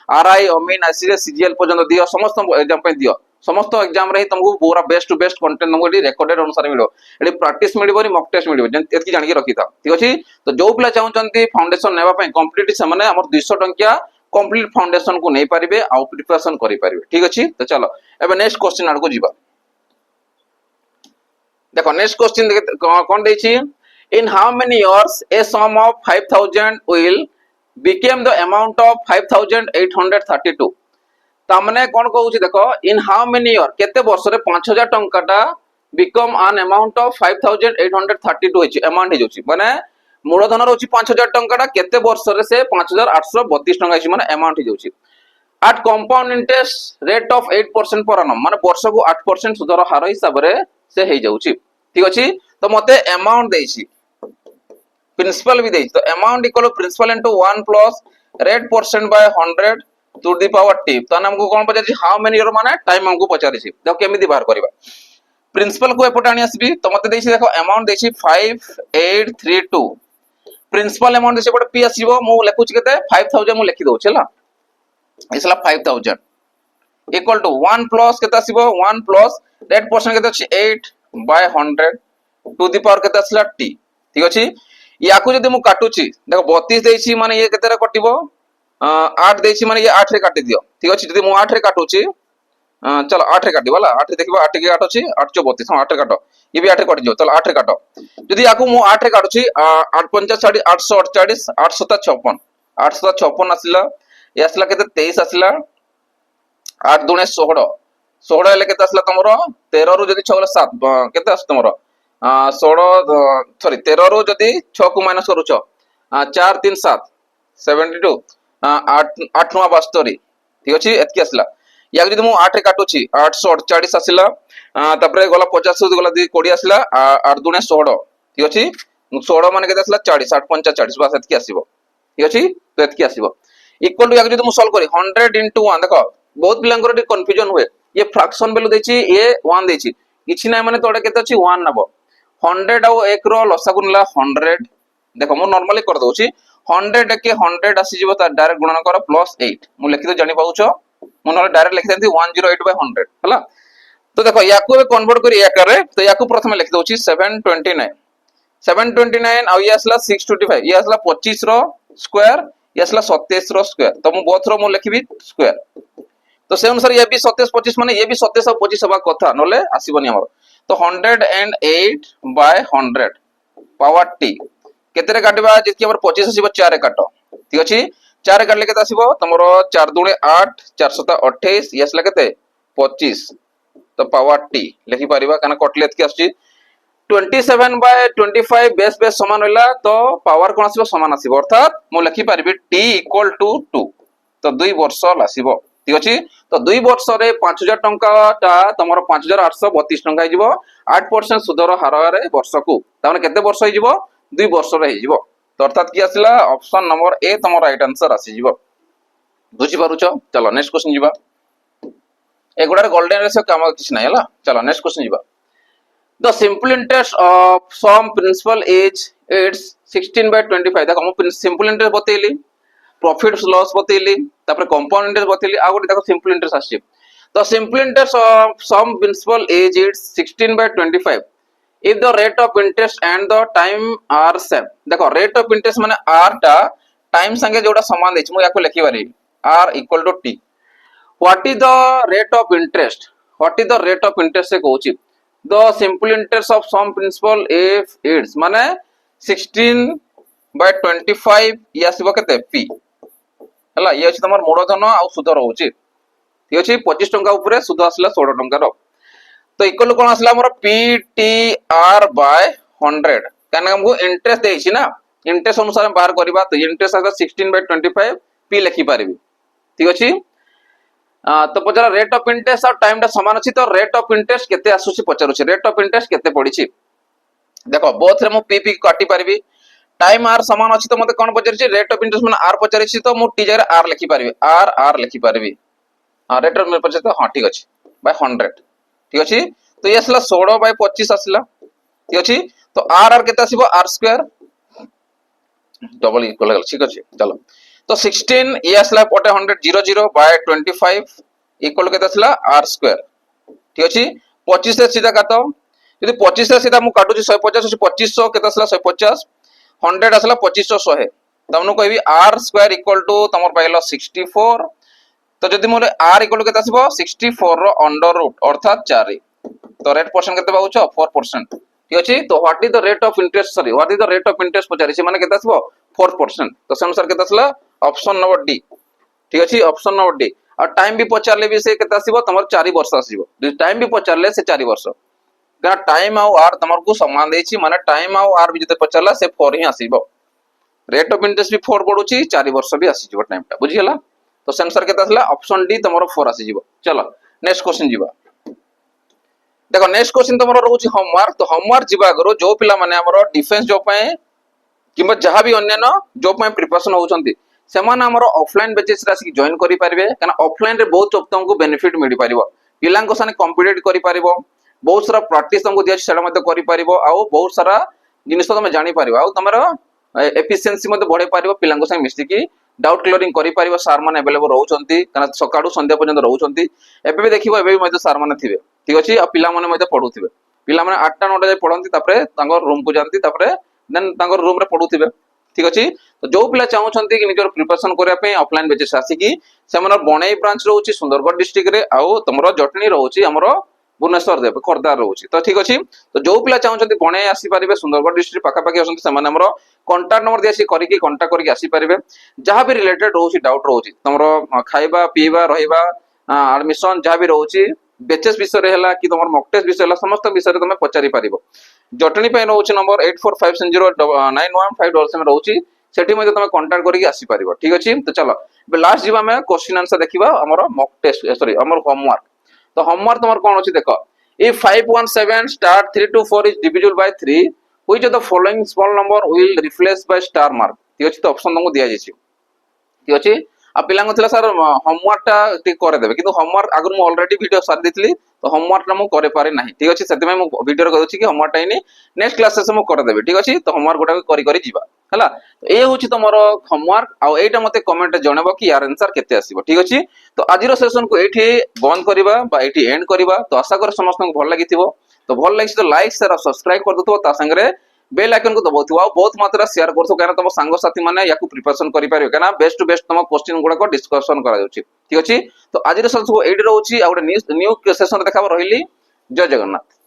आरआई अमीन आईसीएस सीजीएल पर्यंत दियो समस्त एग्जाम पे दियो समस्त एग्जाम रे तुमको पूरा बेस्ट टू बेस्ट कंटेंट तुमको एटी रिकॉर्डेड अनुसार मिलो एटी प्रैक्टिस मिडिबो मॉक टेस्ट मिडिबो एतकी जानि के रखि था ठीक अछि तो जो पिला चाहउचंती फाउंडेशन नेबा पई कंप्लीट से माने हमर 200 टंका कंप्लीट फाउंडेशन को नै पारिबे आ प्रिपरेशन करि पारिबे ठीक अछि तो चलो एबे नेक्स्ट क्वेश्चन आड़ को जीवा देखो नेक्स्ट क्वेश्चन कोन दैछि in how many years a sum of 5000 will became the amount of 5832 तामने कोन कहउछि देखो in how many year केते वर्ष रे 5000 टंकाटा become an amount of 5832 होछि अमाउंट हे जोछि माने मूलधन रहउछि 5000 टंकाटा केते वर्ष रे से 5832 टंका छि माने अमाउंट हे जोछि at compound interest rate of 8% per annum माने वर्ष को 8% सुदर हार हिसाब रे से हे जोछि ठीक अछि तो मते अमाउंट देछि प्रिंसिपल भी देछि तो amount equal principal into 1 plus rate percent by 100 to the power T तो हमको कोन पचारि हाउ मेनी ईयर माने टाइम हमको पचारि छि देखो केमिति बाहर करबा प्रिंसिपल को एपट आनी आसबी तो मते देछि देखो अमाउंट देछि 5832 प्रिंसिपल अमाउंट देछि एपट पी आसीबो मु लेखु छि केते 5000 मु लिखि दउ छला इसला 5000 इक्वल टू 1 प्लस केते आसीबो 1 प्लस रेट परसेंट केते अछि 8 बाय 100 टू द पावर केते आसला टी ठीक अछि याकू जदि मु काटुची देखो 32 देछि माने ये केते रे कटिबो 8 देछि माने ये 8 रे काटि दियो ठीक अछि जदि मु 8 रे काटुची चलो 8 रे काटि वाला 8 रे देखिबो 8 के 8 अछि 8 32 हां 8 रे काटो ये भी 8 रे कटि जो चलो 8 रे काटो जदि याकू मु 8 रे काटुची 8 50 848 856 856 आसिला ये आसिला केते 23 आसिला 8 दुणे 16 16 ले केते आसिला तमरो 13 रु जदि 6 7 केते आस तमरो 16 सॉरी 13 रु जदि 6 को माइनस करूछ 4 3 7 72 8 8 9 72 ठीक अछि एतकी आसला या जदि मु 8 रे काटुची 848 आसिला तापरे गला 50 से गला 20 आसिला 8 दुणे 16 ठीक अछि 16 माने केते आसिला 40 8 5 40 बस एतकी आसीबो ठीक अछि तो एतकी आसीबो इक्वल टू या जदि मु सॉल्व करी 100 into 1 देखो बहुत पिलांकर कंफ्यूजन हुए ये फ्रैक्शन वैल्यू देछि ये 1 देछि किछि नै माने तोडे केते अछि 1 नबो 100 और 1 रो लसागु नला 100 देखो मु नॉर्मली कर दउची 100 के 100 आसी जीवो ता डायरेक्ट गुणन कर प्लस 8 मु लिखि तो जानि पाउछो मु न डायरेक्ट लिखि देंती 108 by 100 हला तो देखो याकू कन्वर्ट करी या करे तो याकू प्रथम लिखि दउची 729 आ ये असला 625 ये असला 25 रो स्क्वायर ये असला 27 रो स्क्वायर तो मु बोथ रो मु लिखिबी स्क्वायर तो से अनुसार ये भी 27 25 माने ये भी 27 और 25 हबा कथा नले आसीबनी हमर तो 108 by 100 पावर टी केते रे काटबा जितकी हमर 25 आसीबो 4 रे काटो ठीक अछि 4 रे काटले केते आसीबो तमरो 4 दुणे 8 428 यसला केते 25 तो पावर टी लिखि परिबा काना कटलेत के आछि 27 by 25 बेस बेस समान होला तो पावर कोन आसीबो समान आसीबो अर्थात मु लिखि परिबी t = 2 तो 2 वर्ष लासीबो ठीक अछि तो 2 वर्ष रे 5000 टंका ता तमरो 5832 टंका हिजबो 8% सुदर हार रे वर्ष को ताने केते वर्ष हिजबो 2 वर्ष रे हिजबो तो अर्थात की आसिला ऑप्शन नंबर ए तमरो राइट आंसर आसी जिवो बुझी पारुछो चलो नेक्स्ट क्वेश्चन जिबा एगुडा गोल्डन रेशियो काम किछ नै हला चलो नेक्स्ट क्वेश्चन जिबा the simple interest of sum principal is it's 16 by 25 देखो मु सिंपल इंटरेस्ट बतेली प्रॉफिट लॉस बतेली तापर कंपाउंड इंटरेस्ट बतेली आ गोटे देखो सिंपल इंटरेस्ट आछि तो simple interest of sum principal is it's 16 by 25 if the rate of interest and the time are same देखो रेट ऑफ इंटरेस्ट माने r टा टाइम संगे जोटा समान देछि मु याको लिखि बारी r = t what is the rate of interest what is the rate of interest से कहउछि the simple interest of sum principal if it's माने 16/25 ये आसीबो केते p हला ये अछि तमर मूलधन आ सुध रहउची ठीक अछि 25 टंका ऊपर सुध आसला 16 टंका रो तो इक्वल कोन आसला हमर PTR/100 काना हमको इंटरेस्ट देछि ना इंटरेस्ट अनुसार हम बाहर करबा तो इंटरेस्ट आसा 16/25 p लिखि पारिबी ठीक अछि तो पचरा रेट ऑफ इंटरेस्ट और टाइम टा समान अछि तो रेट ऑफ इंटरेस्ट केते आसुची पचरुची रेट ऑफ इंटरेस्ट केते पडिची देखो बोथ रे मु p काटी पारिबी टाइम r समान अछि तो मते कोन पचरिची रेट ऑफ इंटरेस्ट माने r पचरिची तो मु t जगह r लिखि पारिबी r लिखि पारिबी हां रेट ऑफ इंटरेस्ट तो हां ठीक अछि बाय 100 ठीक अछि तो ये आसला 16/25 आसला ठीक अछि तो r केते आसीबो r स्क्वायर डबल इक्वल ठीक अछि चलो तो 16 ये आसला पटे 100 00/25 इक्वल केते आसला r स्क्वायर ठीक अछि 25 से सीधा काटो यदि 25 से सीधा मु काटुची 150 2500 केते आसला 150 100 आसला 2500 100 तमनु कहबी r स्क्वायर इक्वल टू तमर पाइलो 64 तो जदि मोर r इक्वल केते आसीबो 64 रो अंडर रूट अर्थात 4 तो रेट परसेंट केते पाउछो 4% ठीक अछि तो what is the rate of interest sorry what is the rate of interest पचारि से माने केते आसीबो 4% तो से अनुसार केते आसला ऑप्शन नंबर डी ठीक अछि ऑप्शन नंबर डी और टाइम भी पचारले भी से केते आसीबो तमर 4 वर्ष आसीबो जदि टाइम भी पचारले से 4 वर्ष का टाइम आउ आर तमर को समान देछि माने टाइम आउ आर भी जते पचारला से 4 ही आसीबो रेट ऑफ इंटरेस्ट भी 4 पडुची 4 वर्ष भी आसीबो टाइम टा बुझी हला तो सेंसर केते आसला ऑप्शन डी तमरो 4 आसीबो चलो नेक्स्ट क्वेश्चन जीवा देखो नेक्स्ट क्वेश्चन तमरो रहउची होमवर्क तो होमवर्क जीवा करो जो पिला माने हमरो डिफेंस जॉब पय किबा जहां भी अन्यनो जॉब पय प्रिपरेशन होउचंती सेमान हमरो ऑफलाइन बेसिस रासी जॉइन करि पारबे कना ऑफलाइन रे बहुत तुमको बेनिफिट मिलि पारिबो पिलांको साने कॉम्पिटिट करि पारिबो बहुत सारा प्रैक्टिस तुमको दिया सेडा मते करि पारिबो आ बहुत सारा जिनिस तुम जानि पारिबो आ तमरो एफिशिएंसी मते बढ़े पारिबो पिलांको संग मिसि की डाउट क्लियरिंग करि पारिबो सर माने अवेलेबल रहउचंती कना सकाळु संध्या पर्यंत रहउचंती एबे भी देखिबो एबे भी मते सर माने थिबे ठीक अछि आ पिला माने मते पढुथिबे पिला माने 8टा 9टा जे पढंती तापरे तांगर रूम को जानती तापरे देन तांगर रूम रे पढुथिबे ठीक अछि तो जो पिला चाहउचंती कि निजर प्रिपरेशन करिया पे ऑफलाइन बेसिस आसी की सेमनर बणई ब्रांच रहउची सुंदरगढ़ डिस्ट्रिक्ट रे आ तमरो जटनी रहउची हमरो भुवनेश्वर देव खोरदार रहउची तो ठीक अछि तो जो पिला चाहउचंती बणई आसी पारिबे सुंदरगढ़ डिस्ट्रिक्ट पाका पाकी असंती सेमाने हमरो कांटेक्ट नंबर दियासी करिकी कांटेक्ट करिकी आसी पारिबे जहां भी रिलेटेड रहउची डाउट रहउची तमरो खाइबा पीबा रहिबा एडमिशन जहां भी रहउची बेचेस विषय रे हला कि तमर मॉक टेस्ट विषय हला समस्त विषय रे तमे पचारि पारिबो जटनी पे रहउची नंबर 8457091577 में रहउची सेठी मध्ये तमे कांटेक्ट करिकी आसी पारिबो ठीक अछि तो चलो लास्ट जीवा में क्वेश्चन आंसर देखिबा हमरो मॉक टेस्ट सॉरी हमर होमवर्क तो होमवर्क तमर कोन अछि देखो if 517 star 324 is divisible by 3 which of the following small number will replace by star mark ठीक अछि तो ऑप्शन तुमको दिया जायछि ठीक अछि आ पिलांग थला सर होमवर्क टा टिक करे देबे किंतु होमवर्क आगर मु ऑलरेडी वीडियो सार देतली तो होमवर्क टा मु करे पारे नाही ठीक अछि सेते में मु वीडियो कहउछि कि होमवर्क टाइनी नेक्स्ट क्लासेस में करे देबे ठीक अछि तो होमवर्क गोटा करी करी जीवा हला तो ए होछि तमरो होमवर्क आ एटा मते कमेंट जणाबो कि यार आंसर केते आसीबो ठीक अछि तो आजिरो सेशन को एठी बंद करबा बा एठी एंड करबा तो आशा कर समस्त को भल लागिथिबो तो भल लागिस तो लाइक शेयर और सब्सक्राइब कर दतो ता संगरे बेल आइकन को दबाउथिबो आ बहुत मात्रा शेयर करथो काना तम संग साथी माने याकू प्रिपरेशन करि पारियो काना बेस्ट टू बेस्ट तम क्वेश्चन गुडा को डिस्कशन करा जाउची ठीक अछि तो आजिरो सेशन को एडी रहउची आ न्यू सेशन देखाबो रहिली जय जगन्नाथ।